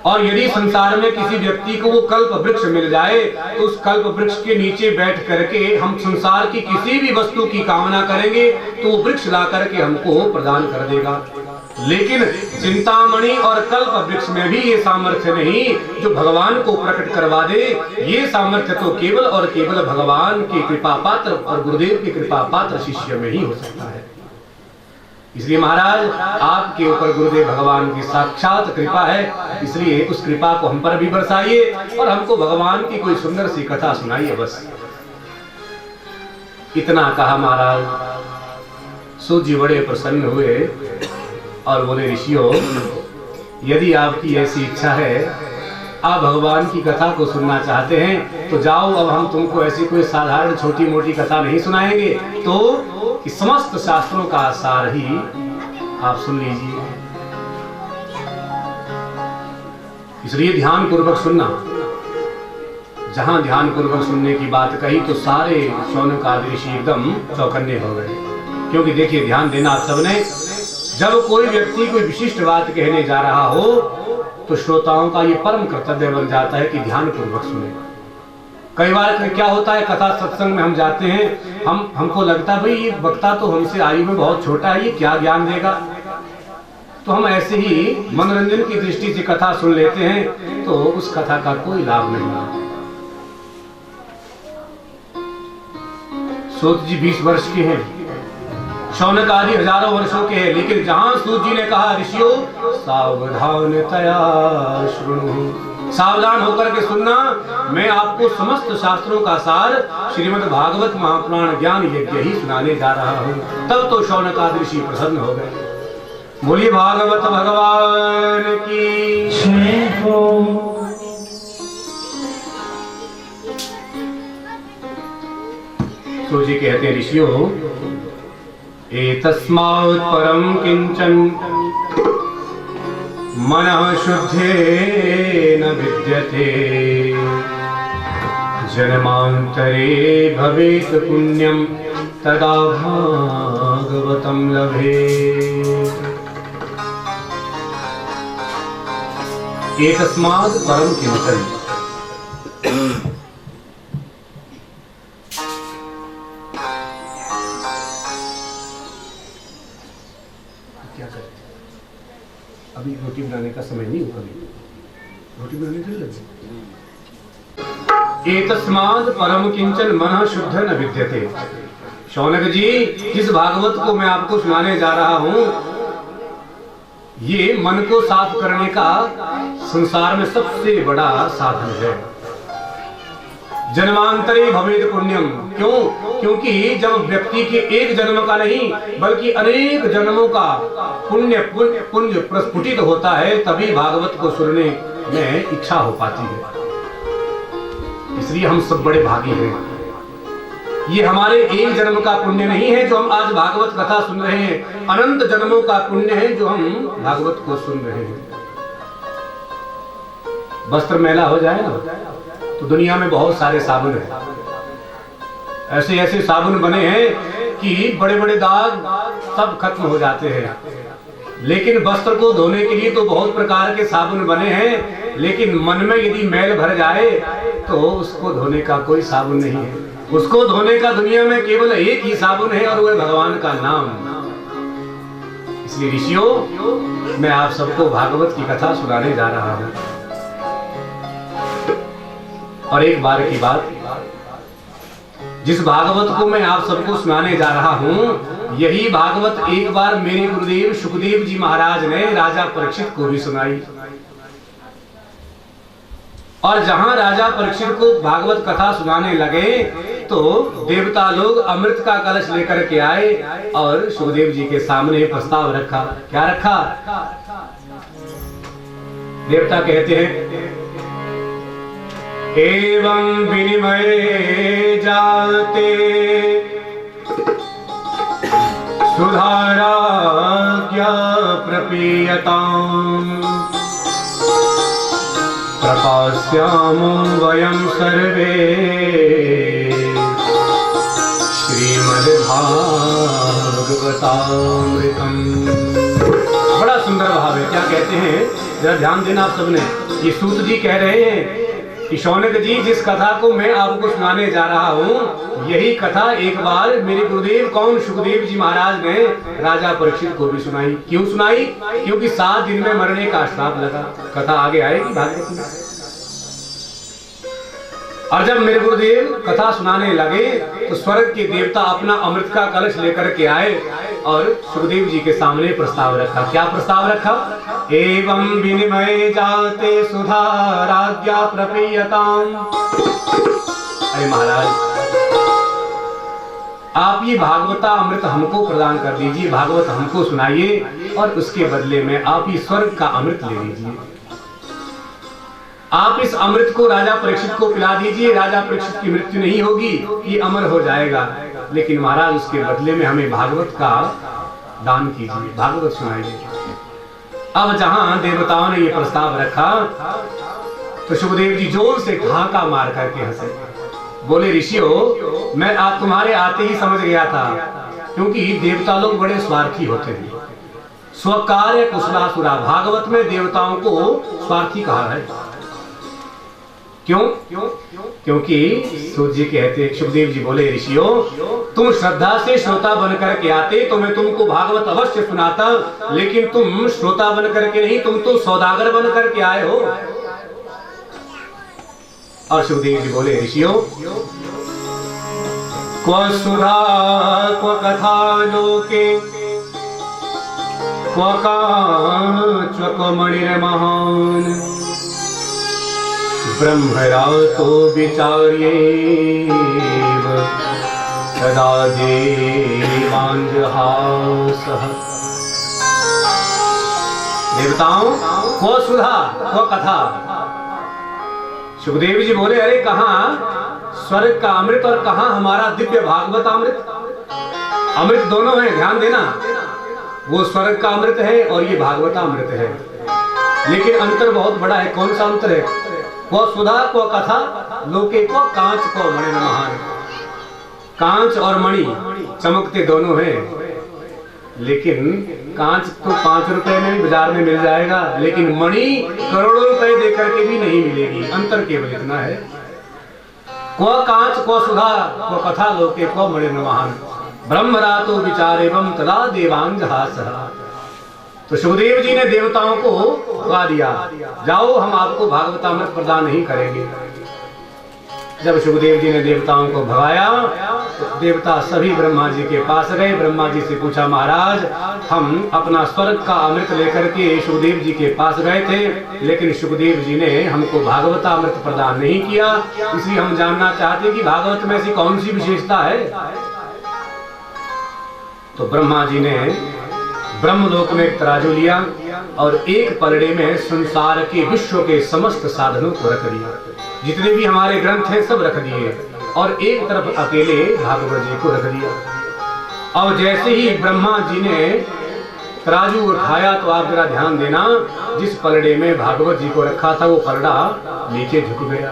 और यदि संसार में किसी व्यक्ति को वो कल्प वृक्ष मिल जाए तो उस कल्प वृक्ष के नीचे बैठ करके हम संसार की किसी भी वस्तु की कामना करेंगे तो वो वृक्ष ला करके हमको प्रदान कर देगा। लेकिन चिंतामणि और कल्प वृक्ष में भी ये सामर्थ्य नहीं जो भगवान को प्रकट करवा दे। ये सामर्थ्य तो केवल और केवल भगवान की कृपा पात्र और गुरुदेव की कृपा पात्र शिष्य में ही हो सकता है। इसलिए महाराज आपके ऊपर गुरुदेव भगवान की साक्षात कृपा है, इसलिए उस कृपा को हम पर भी बरसाइए और हमको भगवान की कोई सुंदर सी कथा सुनाइए बस। इतना कहा महाराज। सूत जी बड़े प्रसन्न हुए और बोले ऋषियों, यदि आपकी ऐसी इच्छा है, आप भगवान की कथा को सुनना चाहते हैं तो जाओ, अब हम तुमको ऐसी कोई साधारण छोटी मोटी कथा नहीं सुनाएंगे, तो इस समस्त शास्त्रों का सार ही आप सुन लीजिए। इसलिए ध्यान पूर्वक सुनना। जहां ध्यान पूर्वक सुनने की बात कही तो सारे शौनक आदि ऋषि एकदम चौकन्ने हो गए, क्योंकि देखिए ध्यान देना आप सबने। जब कोई व्यक्ति कोई विशिष्ट बात कहने जा रहा हो तो श्रोताओं का ये परम कर्तव्य बन जाता है कि ध्यान पूर्वक सुने। कई बार क्या होता है, कथा सत्संग में हम जाते हैं, हमको लगता है भाई ये वक्ता तो हमसे आयु में बहुत छोटा है, ये क्या ज्ञान देगा, तो हम ऐसे ही मनोरंजन की दृष्टि से कथा सुन लेते हैं, तो उस कथा का कोई लाभ नहीं। सूत जी 20 वर्ष के हैं, शौनक आदि हजारों वर्षों के हैं, लेकिन जहां सूत जी ने कहा ऋषियों सावधानतया शृणु, सावधान होकर के सुनना, मैं आपको समस्त शास्त्रों का सार श्रीमद् भागवत महापुराण ज्ञान यज्ञ ही सुनाने जा रहा हूँ। तब तो शौनक आदि ऋषि प्रसन्न हो गए। बोलिए भागवत भगवान की जय हो। तो जी कहते हैं ऋषियों, एतस्मात् परम किंचन मनः शुद्धेन विद्यते, जन्मांतरे भवेत् पुण्यं तदा भागवतं लभेत्। एतस्मात् परम किंचन, अभी रोटी बनाने का समय नहीं हुआ, रोटी बनाने के लिए एतस्माद् परम किंचन मनः शुद्ध न विद्यते। शौनक जी, जिस भागवत को मैं आपको सुनाने जा रहा हूं, ये मन को साफ करने का संसार में सबसे बड़ा साधन है। जन्मांतरे भवेत् पुण्यम, क्यों? क्योंकि जब व्यक्ति के एक जन्म का नहीं बल्कि अनेक जन्मों का पुण्य प्रस्फुटित होता है, तभी भागवत को सुनने में इच्छा हो पाती है। इसलिए हम सब बड़े भागी हैं। ये हमारे एक जन्म का पुण्य नहीं है जो हम आज भागवत कथा सुन रहे हैं, अनंत जन्मों का पुण्य है जो हम भागवत को सुन रहे हैं। वस्त्र मैला हो जाए ना तो दुनिया में बहुत सारे साबुन हैं, ऐसे ऐसे साबुन बने हैं कि बड़े बड़े दाग सब खत्म हो जाते हैं। लेकिन वस्त्र को धोने के लिए तो बहुत प्रकार के साबुन बने हैं, लेकिन मन में यदि मैल भर जाए तो उसको धोने का कोई साबुन नहीं है। उसको धोने का दुनिया में केवल एक ही साबुन है और वह भगवान का नाम। इसलिए ऋषियों, मैं आप सबको भागवत की कथा सुनाने जा रहा हूं। और एक बार की बात, जिस भागवत को मैं आप सबको सुनाने जा रहा हूं, यही भागवत एक बार मेरे गुरुदेव सुखदेव जी महाराज ने राजा परीक्षित को भी सुनाई। और जहां राजा परीक्षित को भागवत कथा सुनाने लगे तो देवता लोग अमृत का कलश लेकर के आए और सुखदेव जी के सामने प्रस्ताव रखा। क्या रखा देवता कहते हैं एवं विनिमय जाते सुधाराज्ञा प्रपीयताम् प्रकाश्यामो वयं सर्वे श्रीमद्भागवतामृतम्। बड़ा सुंदर भाव है। क्या कहते हैं, जरा ध्यान देना आप सबने। ये सूत जी कह रहे हैं कि शौनक जी, जिस कथा को मैं आपको सुनाने जा रहा हूँ, यही कथा एक बार मेरे गुरुदेव कौन सुखदेव जी महाराज ने राजा परीक्षित को भी सुनाई। क्यों सुनाई? क्योंकि 7 दिन में मरने का श्राप लगा। कथा आगे आएगी भागवत में। और जब मेरे गुरुदेव कथा सुनाने लगे तो स्वर्ग के देवता अपना अमृत का कलश लेकर के आए और सुखदेव जी के सामने प्रस्ताव रखा। क्या प्रस्ताव रखा? एवं विनिमय जाते सुधा राज्ञा प्रपीयताम्। अरे महाराज, आप ये भागवता अमृत हमको प्रदान कर दीजिए, भागवत हमको सुनाइए और उसके बदले में आप ये स्वर्ग का अमृत ले लीजिए। आप इस अमृत को राजा परीक्षित को पिला दीजिए। राजा परीक्षित की मृत्यु नहीं होगी, ये अमर हो जाएगा। लेकिन महाराज, उसके बदले में हमें भागवत का दान कीजिए, भागवत सुनाइए। अब जहां देवताओं ने ये प्रस्ताव रखा तो सुखदेव जी जोर से ठहाका मार करके हंसे। बोले, ऋषियों, मैं आज तुम्हारे आते ही समझ गया था, क्योंकि देवता लोग बड़े स्वार्थी होते हैं। स्वकार्य कुशलासुरा, भागवत में देवताओं को स्वार्थी कहा है। क्यों? क्योंकि सूत जी कहते, सुखदेव जी बोले, ऋषियों, तुम श्रद्धा से श्रोता बनकर के आते तो मैं तुमको भागवत अवश्य सुनाता, लेकिन तुम श्रोता बनकर के नहीं, तुम तो सौदागर बनकर के आए हो। और सुखदेव जी बोले, ऋषियों, क्व सुधा क्व कथा लोके क्व कांच क्व मणिर्महान् ब्रह्मरातो विचार्येव सदा देवांजहासः। देवताओं, क्व सुधा क्व कथा। सुखदेव जी बोले, अरे कहाँ स्वर्ग का अमृत और कहाँ हमारा दिव्य भागवत अमृत। अमृत दोनों है, ध्यान देना। वो स्वर्ग का अमृत है और ये भागवत अमृत है, लेकिन अंतर बहुत बड़ा है। कौन सा अंतर है? वो सुधा को कथा लोके को कांच को मणि महान। कांच और मणि चमकते दोनों हैं, लेकिन कांच तो 5 रुपए में भी बाजार में मिल जाएगा, लेकिन मणि करोड़ों रुपए देकर के भी नहीं मिलेगी। अंतर केवल इतना है। क्व कांच क्व सुधा क्व कथा लोके क्व मणि महान ब्रह्मरातो विचारेवं तदा देवांजहासः। तो सुखदेव जी ने देवताओं को भगा दिया, जाओ हम आपको भागवतामृत प्रदान नहीं करेंगे। जब सुखदेव जी ने देवताओं को भगाया तो देवता सभी ब्रह्मा जी के पास गए। ब्रह्मा जी से पूछा, महाराज, हम अपना स्वर्ग का अमृत लेकर के सुखदेव जी के पास गए थे, लेकिन सुखदेव जी ने हमको भागवतामृत प्रदान नहीं किया, इसलिए हम जानना चाहते कि भागवत में ऐसी कौन सी विशेषता है। तो ब्रह्मा जी ने ब्रह्मलोक में एक तराजू लिया और एक पलड़े में संसार के विश्व के समस्त साधनों को रख दिया। जितने भी हमारे ग्रंथ हैं सब रख दिए और एक तरफ अकेले भागवत जी को रख दिया। और जैसे ही ब्रह्मा जी ने तराजू उठाया तो आप जरा ध्यान देना, जिस पलड़े में भागवत जी को रखा था वो पलड़ा नीचे झुक गया।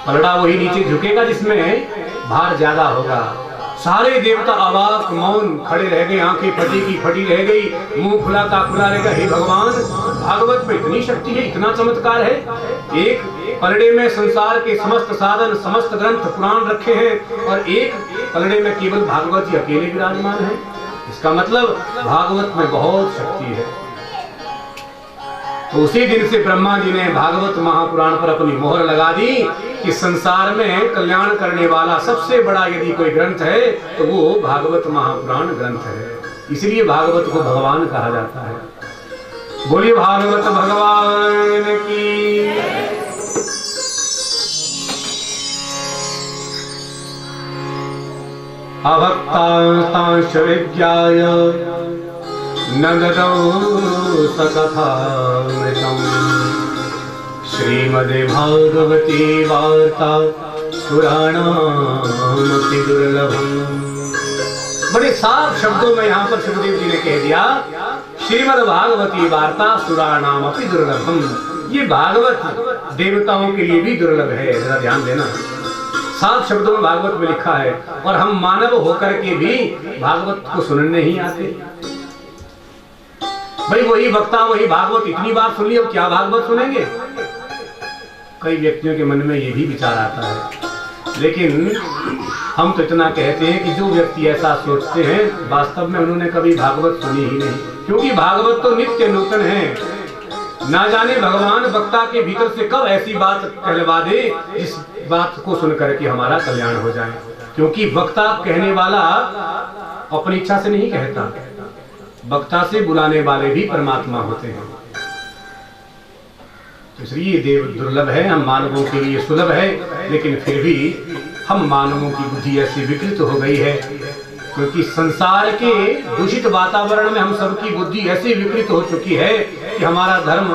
पलड़ा वही नीचे झुकेगा जिसमें भार ज्यादा होगा। सारे देवता अवाक मौन खड़े रह गए, आंखें फटी की फटी रह गई, मुंह खुला का खुला रहेगा। हे भगवान, भागवत में इतनी शक्ति है, इतना चमत्कार है। एक पलड़े में संसार के समस्त साधन, समस्त ग्रंथ, पुराण रखे हैं और एक पलड़े में केवल भागवत जी अकेले विराजमान है। इसका मतलब भागवत में बहुत शक्ति है। तो उसी दिन से ब्रह्मा जी ने भागवत महापुराण पर अपनी मोहर लगा दी कि संसार में कल्याण करने वाला सबसे बड़ा यदि कोई ग्रंथ है तो वो भागवत महापुराण ग्रंथ है। इसलिए भागवत को भगवान कहा जाता है। बोलिए भागवत भगवान की। अभक्तांश विज्ञाय न ददौ सकथामृतम् श्रीमद्भागवती वार्ता पुराणामपि दुर्लभम्। बड़े साफ शब्दों में यहाँ पर सुखदेव जी ने कह दिया, श्रीमद्भागवती वार्ता सुराणामपि दुर्लभम्। ये भागवत देवताओं के लिए भी दुर्लभ है, जरा ध्यान देना। साफ शब्दों में भागवत में लिखा है, और हम मानव होकर के भी भागवत को सुनने नहीं आते। भाई वही वक्ता वही भागवत इतनी बार सुन लिया, क्या भागवत सुनेंगे? कई व्यक्तियों के मन में ये भी विचार आता है, लेकिन हम तो इतना कहते हैं कि जो व्यक्ति ऐसा सोचते हैं वास्तव में उन्होंने कभी भागवत सुनी ही नहीं, क्योंकि भागवत तो नित्य नूतन है। ना जाने भगवान वक्ता के भीतर से कब ऐसी बात कहलवा दे जिस बात को सुन करके हमारा कल्याण हो जाए, क्योंकि वक्ता कहने वाला अपनी इच्छा से नहीं कहता, वक्ता से बुलाने वाले भी परमात्मा होते हैं। इसलिए देव दुर्लभ है, हम मानवों के लिए सुलभ है, लेकिन फिर भी हम मानवों की बुद्धि ऐसी विकृत हो गई है, क्योंकि संसार के दूषित वातावरण में हम सबकी बुद्धि ऐसी विकृत हो चुकी है कि हमारा धर्म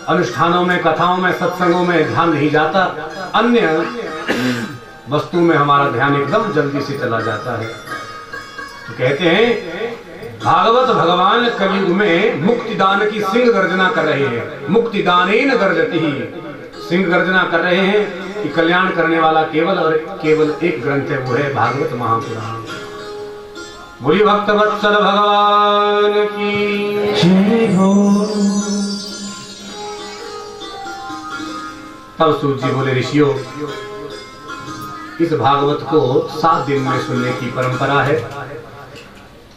अनुष्ठानों में, कथाओं में, सत्संगों में ध्यान नहीं जाता, अन्य वस्तु में हमारा ध्यान एकदम जल्दी से चला जाता है। तो कहते हैं भागवत भगवान कलयुग में मुक्तिदान की सिंह गर्जना कर रहे हैं। मुक्तिदानेन गर्जति ही, सिंह गर्जना कर रहे हैं कि कल्याण करने वाला केवल और केवल एक ग्रंथ है, वो है भागवत महापुराण। बोलिए भक्तवत्सल भगवान की जय हो। तब सूत जी बोले, ऋषियों इस भागवत को 7 दिन में सुनने की परंपरा है,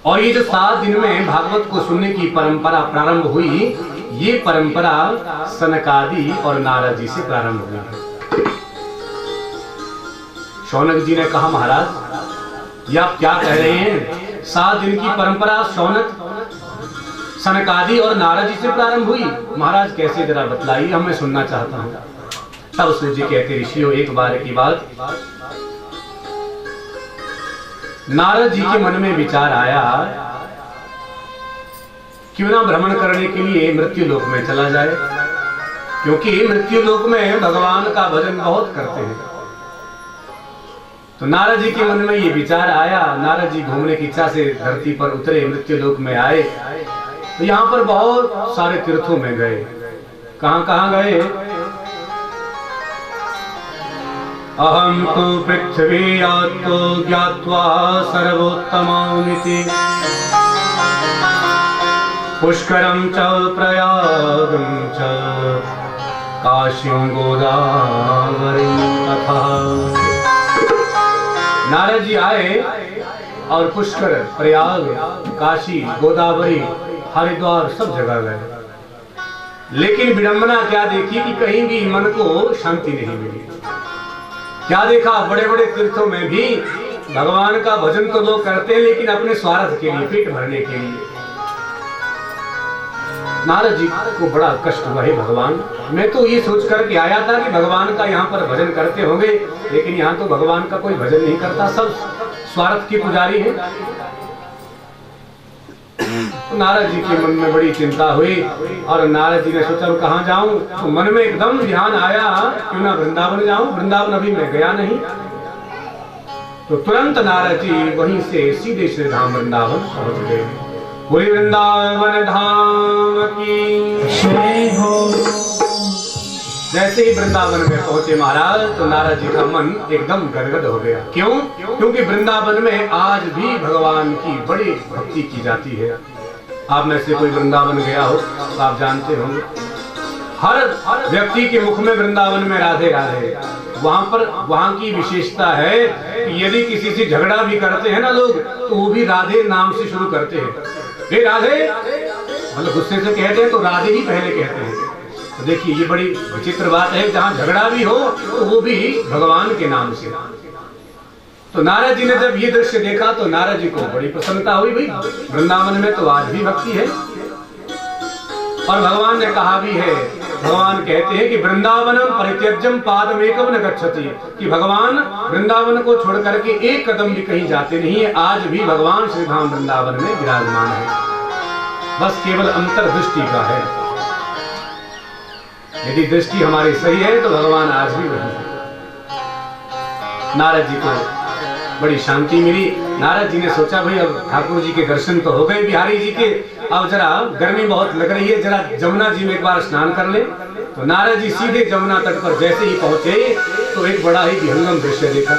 और ये जो 7 दिन में भागवत को सुनने की परंपरा प्रारंभ हुई, ये परंपरा सनकादि और नारद जी से प्रारंभ हुई। शौनक जी ने कहा, महाराज ये आप क्या कह रहे हैं? 7 दिन की परंपरा शौनक, सनकादि और नारद जी से प्रारंभ हुई? महाराज कैसे, जरा बतलाइए, मैं सुनना चाहता हूँ। तब सूत जी कहते, ऋषियों एक बार की बात, नारद जी के मन में विचार आया, क्यों ना भ्रमण करने के लिए मृत्यु लोक में चला जाए, क्योंकि मृत्यु लोक में भगवान का भजन बहुत करते हैं। तो नारद जी के मन में ये विचार आया। नारद जी घूमने की इच्छा से धरती पर उतरे, मृत्यु लोक में आए, तो यहाँ पर बहुत सारे तीर्थों में गए। कहाँ कहाँ गए? अहम तो पृथ्वी यातो ज्ञात्वा सर्वोत्तमामिति पुष्करम च प्रयागं च काशीं गोदावरीं तथा। नारद जी आए और पुष्कर, प्रयाग, काशी, गोदावरी, हरिद्वार सब जगह गए, लेकिन विडंबना क्या देखी कि कहीं भी मन को शांति नहीं मिली। क्या देखा? बड़े बड़े तीर्थों में भी भगवान का भजन तो लोग करते हैं, लेकिन अपने स्वार्थ के लिए, पेट भरने के लिए। नारद जी को बड़ा कष्ट हुआ, है भगवान, मैं तो ये सोच करके आया था कि भगवान का यहाँ पर भजन करते होंगे, लेकिन यहाँ तो भगवान का कोई भजन नहीं करता, सब स्वार्थ के पुजारी है। तो नारद जी के मन में बड़ी चिंता हुई, और नारद जी ने सोचा कहाँ जाऊं, तो मन में एकदम ध्यान आया, क्यों ना वृंदावन जाऊं, वृंदावन अभी मैं गया नहीं। तो तुरंत नारद जी वहीं से सीधे श्री धाम वृंदावन पहुंच गए। बोली वृंदावन धाम की जय हो। जैसे ही वृंदावन में पहुंचे महाराज, तो नारद जी का मन एकदम गदगद हो गया। क्यों? क्योंकि वृंदावन में आज भी भगवान की बड़ी भक्ति की जाती है। आप में से कोई वृंदावन गया हो तो आप जानते होंगे, हर व्यक्ति के मुख में वृंदावन में राधे राधे। वहां की विशेषता है कि यदि किसी से झगड़ा भी करते हैं ना लोग, तो वो भी राधे नाम से शुरू करते हैं। हे राधे, मतलब गुस्से से कहते हैं तो राधे ही पहले कहते हैं। तो देखिए ये बड़ी विचित्र बात है, जहाँ झगड़ा भी हो तो वो भी भगवान के नाम से। तो नारद जी ने जब ये दृश्य देखा तो नारद जी को बड़ी प्रसन्नता हुई, भाई वृंदावन में तो आज भी भक्ति है। और भगवान ने कहा भी है, भगवान कहते हैं कि वृंदावनम परित्यज्यम पादमेकम न गच्छति, कि भगवान वृंदावन को छोड़ करके एक कदम भी कहीं जाते नहीं है। आज भी भगवान श्री धाम वृंदावन में विराजमान है। बस केवल अंतर्दृष्टि का है। यदि दृष्टि हमारी सही है तो भगवान आज भी वही है। नारद जी को बड़ी शांति मिली। नारद जी ने सोचा भाई अब ठाकुर जी के दर्शन तो हो गए बिहारी जी के, अब जरा गर्मी बहुत लग रही है, जरा जमुना जी में एक बार स्नान कर ले। तो नारद जी सीधे जमुना तट पर जैसे ही पहुंचे तो एक बड़ा ही विहंगम दृश्य देखा।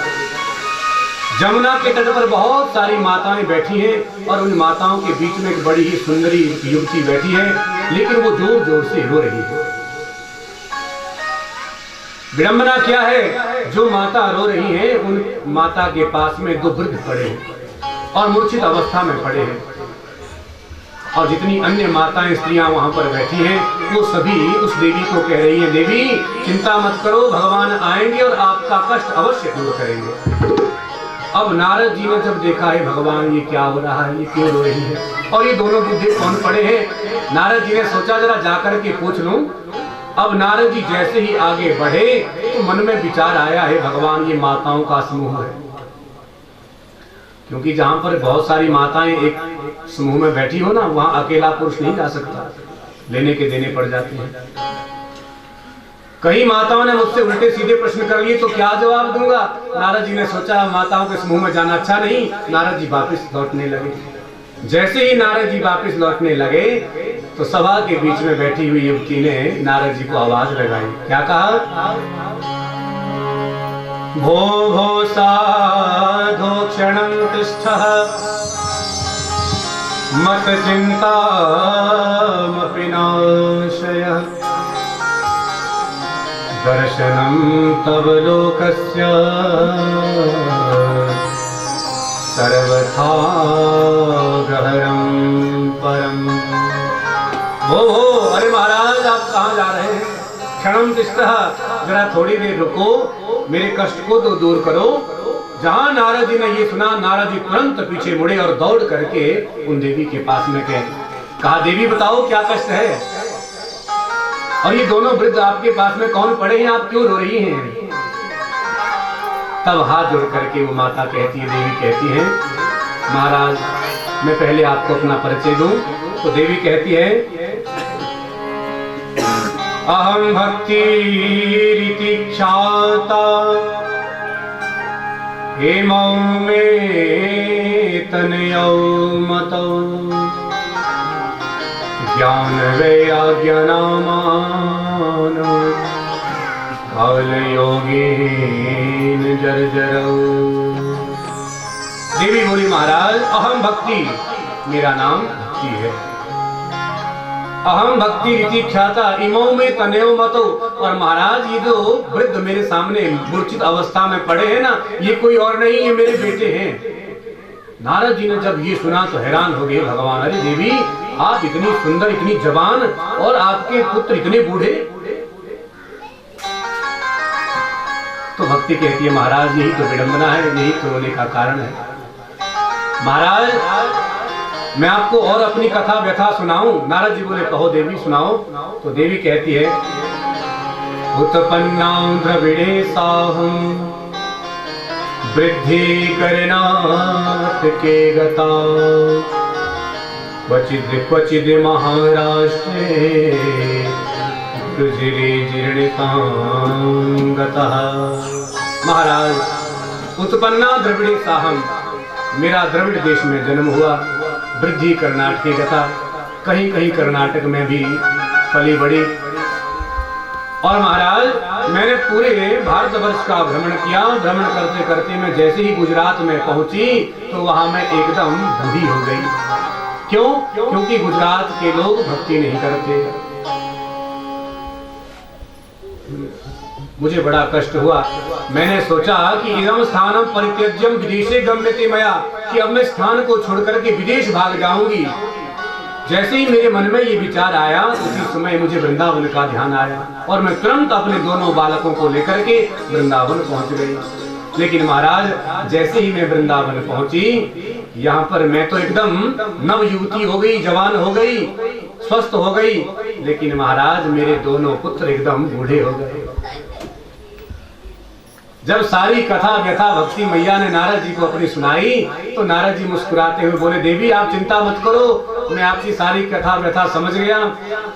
जमुना के तट पर बहुत सारी माताएं बैठी हैं और उन माताओं के बीच में एक बड़ी ही सुंदरी युवती बैठी है, लेकिन वो जोर जोर से रो रही है। विडंबना क्या है, जो माता रो रही है उन माता के पास में दो वृद्ध पड़े हैं और मूर्छित अवस्था में पड़े हैं, और जितनी अन्य माताएं स्त्रियां वहां पर बैठी हैं वो सभी उस देवी को कह रही हैं, देवी चिंता मत करो, भगवान आएंगे और आपका कष्ट अवश्य दूर करेंगे। अब नारद जी ने जब देखा है भगवान ये क्या हो रहा है, ये क्यों रो रही है और ये दोनों बुद्धे कौन पड़े हैं, नारद जी ने सोचा जरा जाकर के पूछ लूं। अब नारद जी जैसे ही आगे बढ़े तो मन में विचार आया है भगवान ये माताओं का समूह है, क्योंकि जहां पर बहुत सारी माताएं एक समूह में बैठी हो ना, वहां अकेला पुरुष नहीं जा सकता, लेने के देने पड़ जाते हैं। कई माताओं ने मुझसे उल्टे सीधे प्रश्न कर लिए तो क्या जवाब दूंगा। नारद जी ने सोचा माताओं के समूह में जाना अच्छा नहीं, नारद जी वापस लौटने लगे। जैसे ही नारद जी वापस लौटने लगे तो सभा के बीच में बैठी हुई युवती ने नारद जी को आवाज लगाई, क्या कहा, भो भो साधो क्षणं तिष्ठः मत चिंता नाशयः दर्शनं तव लोकस्य सर्वथा गहरं परम। हो अरे महाराज आप कहाँ जा रहे हैं, क्षणं तिष्ठः, जरा थोड़ी देर रुको, मेरे कष्ट को तो दूर करो। जहां नारद जी ने ये सुना, नारद जी तुरंत पीछे मुड़े और दौड़ करके उन देवी के पास में गए, कहा देवी बताओ क्या कष्ट है, और ये दोनों वृद्ध आपके पास में कौन पड़े हैं, आप क्यों रो रही हैं। तब हाथ जोड़ करके वो माता कहती है, देवी कहती है, महाराज मैं पहले आपको अपना परिचय दूं। तो देवी कहती है, अहम भक्ति रीति ख्याता हेमौ मे तनयौ मतौ ज्ञान वैराग्यनामान काल योगीन जर्जरौ। देवी बोली, महाराज अहम भक्ति, मेरा नाम भक्ति है। अहम भक्ति रीति ख्याता इमौ में तनयो मतौ, और महाराज ये जो वृद्ध मेरे सामने मूर्छित अवस्था में पड़े हैं ना, ये कोई और नहीं, ये मेरे बेटे हैं। नारद जी ने जब ये सुना तो हैरान हो गए भगवान, अरे देवी आप इतनी सुंदर, इतनी जवान, और आपके पुत्र इतने बूढ़े। तो भक्ति कहती है, महाराज यही तो विडंबना है, यही तो रोने का कारण है। महाराज मैं आपको और अपनी कथा व्यथा सुनाऊं। नारद जी बोले, कहो देवी सुनाओ। तो देवी कहती है, उत्पन्नां द्रविड़े साहं वृद्धि करनाथ के गता क्वचिद् क्वचिद् महाराष्ट्रे रुजिरे जीर्णितां गतः। महाराज उत्पन्ना द्रविड़े साहं, मेरा द्रविड़ देश में जन्म हुआ, वृद्धि कर्नाटक की गता, कहीं कहीं कर्नाटक में भी पली बड़ी। और महाराज मैंने पूरे भारतवर्ष का भ्रमण किया। भ्रमण करते करते मैं जैसे ही गुजरात में पहुंची तो वहां मैं एकदम बूढ़ी हो गई। क्यों? क्योंकि गुजरात के लोग भक्ति नहीं करते। मुझे बड़ा कष्ट हुआ। मैंने सोचा कि इदम स्थानम परित्यज्यम विदेशे गम्यते मया, कि अब मैं स्थान को छोड़ करके विदेश भाग जाऊंगी। जैसे ही मेरे मन में ये विचार आया उसी समय मुझे वृंदावन का ध्यान आया और मैं तुरंत अपने दोनों बालकों को लेकर के वृंदावन पहुंच गई। लेकिन महाराज जैसे ही मैं वृंदावन पहुंची, यहाँ पर मैं तो एकदम नव युवती हो गई, जवान हो गई, स्वस्थ हो गई। लेकिन महाराज मेरे दोनों पुत्र एकदम बूढ़े हो गए। जब सारी कथा व्यथा भक्ति मैया ने नारद जी को अपनी सुनाई तो नारद जी मुस्कुराते हुए बोले, देवी आप चिंता मत करो, मैं आपकी सारी कथा व्यथा समझ गया,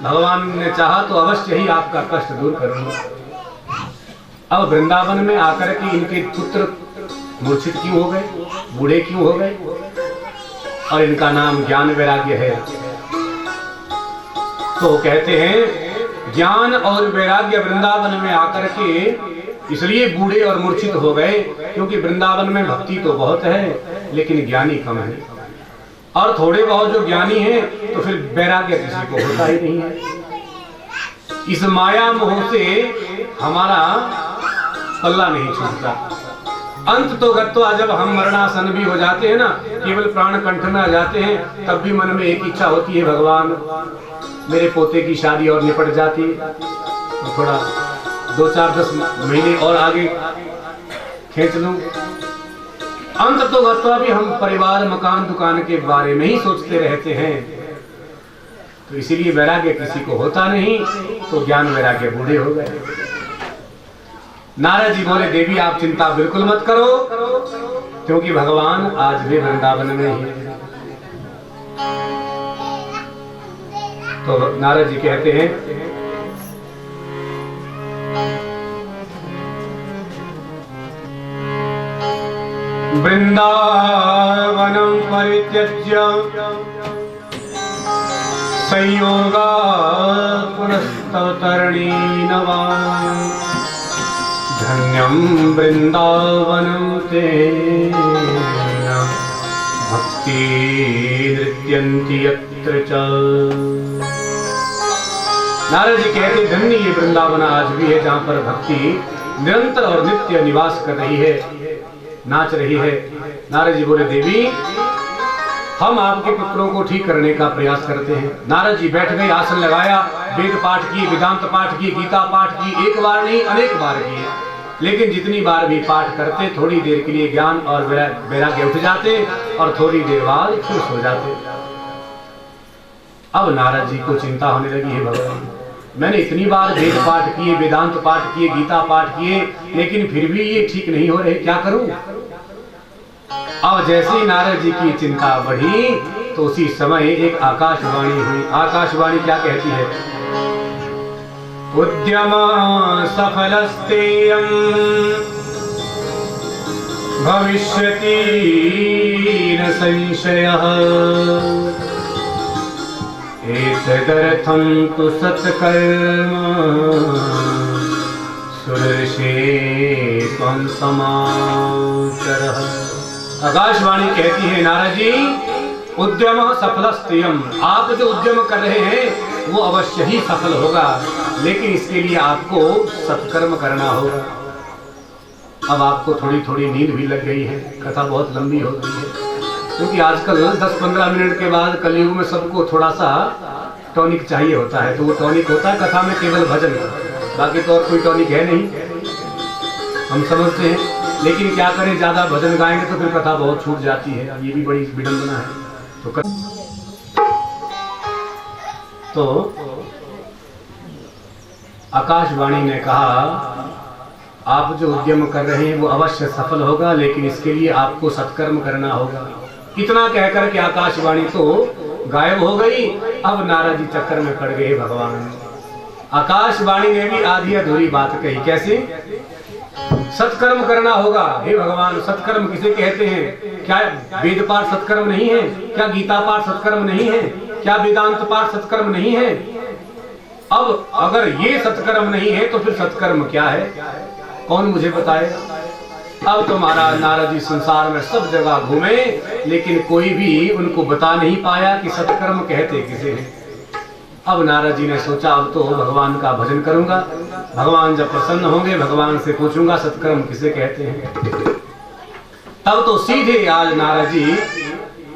भगवान ने चाहा तो अवश्य ही आपका कष्ट दूर करूंगा। अब वृंदावन में आकर के इनके पुत्र मूर्छित क्यों हो गए, बूढ़े क्यों हो गए, और इनका नाम ज्ञान वैराग्य है। तो कहते हैं ज्ञान और वैराग्य वृंदावन में आकर के इसलिए बूढ़े और मूर्छित हो गए क्योंकि वृंदावन में भक्ति तो बहुत है लेकिन ज्ञानी कम है, और थोड़े बहुत जो ज्ञानी हैं तो फिर वैराग्य किसी को होता ही नहीं है। इस माया मोह से हमारा पल्ला नहीं छूटता। अंत तो गत्वा जब हम मरणासन भी हो जाते हैं ना, केवल प्राण कंठ में आ जाते हैं, तब भी मन में एक इच्छा होती है, भगवान मेरे पोते की शादी और निपट जाती, तो थोड़ा 2-4-10 महीने और आगे खींच लूं। अंत तो गत्वा भी हम परिवार मकान दुकान के बारे में ही सोचते रहते हैं, तो इसीलिए वैराग्य किसी को होता नहीं, तो ज्ञान वैराग्य बूढ़े हो गए। नारद जी बोले देवी आप चिंता बिल्कुल मत करो, क्योंकि भगवान आज भी वृंदावन में ही है। तो नारद जी कहते हैं वृंदावनं परित्यज्य संयोगा पुनस्तवतरणी नवा धन्यं वृंदावनं तेन भक्ति नृत्यन्ति यत्र च। नारद जी कहते धन्य ये वृंदावन आज भी है जहाँ पर भक्ति निरंतर और नित्य निवास कर रही है, नाच रही है। नारद जी बोले देवी हम आपके पुत्रों को ठीक करने का प्रयास करते हैं। नारद जी बैठ गए, आसन लगाया, वेद पाठ किए, वेदांत पाठ किए, गीता पाठ की, एक बार नहीं अनेक बार किए, लेकिन जितनी बार भी पाठ करते थोड़ी देर के लिए ज्ञान और वैराग्य उठ जाते और थोड़ी देर बाद फिर सो जाते। अब नारद जी को चिंता होने लगी है, भगवान मैंने इतनी बार वेद पाठ किए, वेदांत पाठ किए, गीता पाठ किए, लेकिन फिर भी ये ठीक नहीं हो रहे, क्या करूं। अब जैसे ही नारद जी की चिंता बढ़ी तो उसी समय एक आकाशवाणी हुई। आकाशवाणी क्या कहती है, उद्यम सफलस्तेयं भविष्यति न संशयः एतदर्थं तु सत्कर्म सुदर्शे त्वं समाचरः। आकाशवाणी कहती है नारद जी उद्यम सफलस्तेयं, आप जो उद्यम कर रहे हैं वो अवश्य ही सफल होगा, लेकिन इसके लिए आपको सत्कर्म करना होगा। अब आपको थोड़ी थोड़ी नींद भी लग गई है, कथा बहुत लंबी हो गई है, क्योंकि आजकल 10-15 मिनट के बाद कलयुग में सबको थोड़ा सा टॉनिक चाहिए होता है, तो वो टॉनिक होता है कथा में केवल भजन, बाकी तो और कोई टॉनिक है नहीं, हम समझते हैं। लेकिन क्या करें, ज्यादा भजन गाएंगे तो फिर कथा बहुत छूट जाती है, ये भी बड़ी विडंबना है। तो आकाशवाणी ने कहा आप जो उद्यम कर रहे हैं वो अवश्य सफल होगा, लेकिन इसके लिए आपको सत्कर्म करना होगा। इतना कहकर के आकाशवाणी तो गायब हो गई। अब नारद जी चक्कर में पड़ गए भगवान। आकाशवाणी ने भी आधी अधूरी बात कही, कैसे, सत्कर्म करना होगा। हे भगवान सत्कर्म किसे कहते हैं, क्या वेद पाठ सत्कर्म नहीं है, क्या गीता पाठ सत्कर्म नहीं है, क्या वेदांत पाठ सत्कर्म नहीं है। अब अगर ये सत्कर्म नहीं है तो फिर सत्कर्म क्या है, कौन मुझे बताएगा। अब तो महाराज नारद जी संसार में सब जगह घूमे, लेकिन कोई भी उनको बता नहीं पाया कि सत्कर्म कहते किसे हैं। अब नारद जी ने सोचा अब तो भगवान का भजन करूंगा, भगवान जब प्रसन्न होंगे भगवान से पूछूंगा सत्कर्म किसे कहते हैं। तब तो सीधे आज नारद जी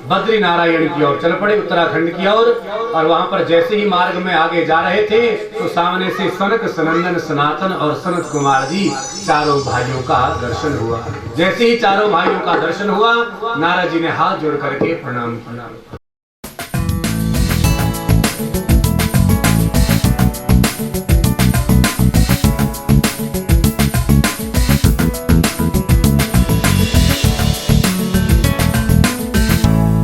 बद्री नारायण की ओर चल पड़े, उत्तराखंड की ओर। और वहां पर जैसे ही मार्ग में आगे जा रहे थे तो सामने से सनक, सनंदन, सनातन और सनत कुमार जी चारों भाइयों का दर्शन हुआ। जैसे ही चारों भाइयों का दर्शन हुआ नारद जी ने हाथ जोड़ करके प्रणाम किया।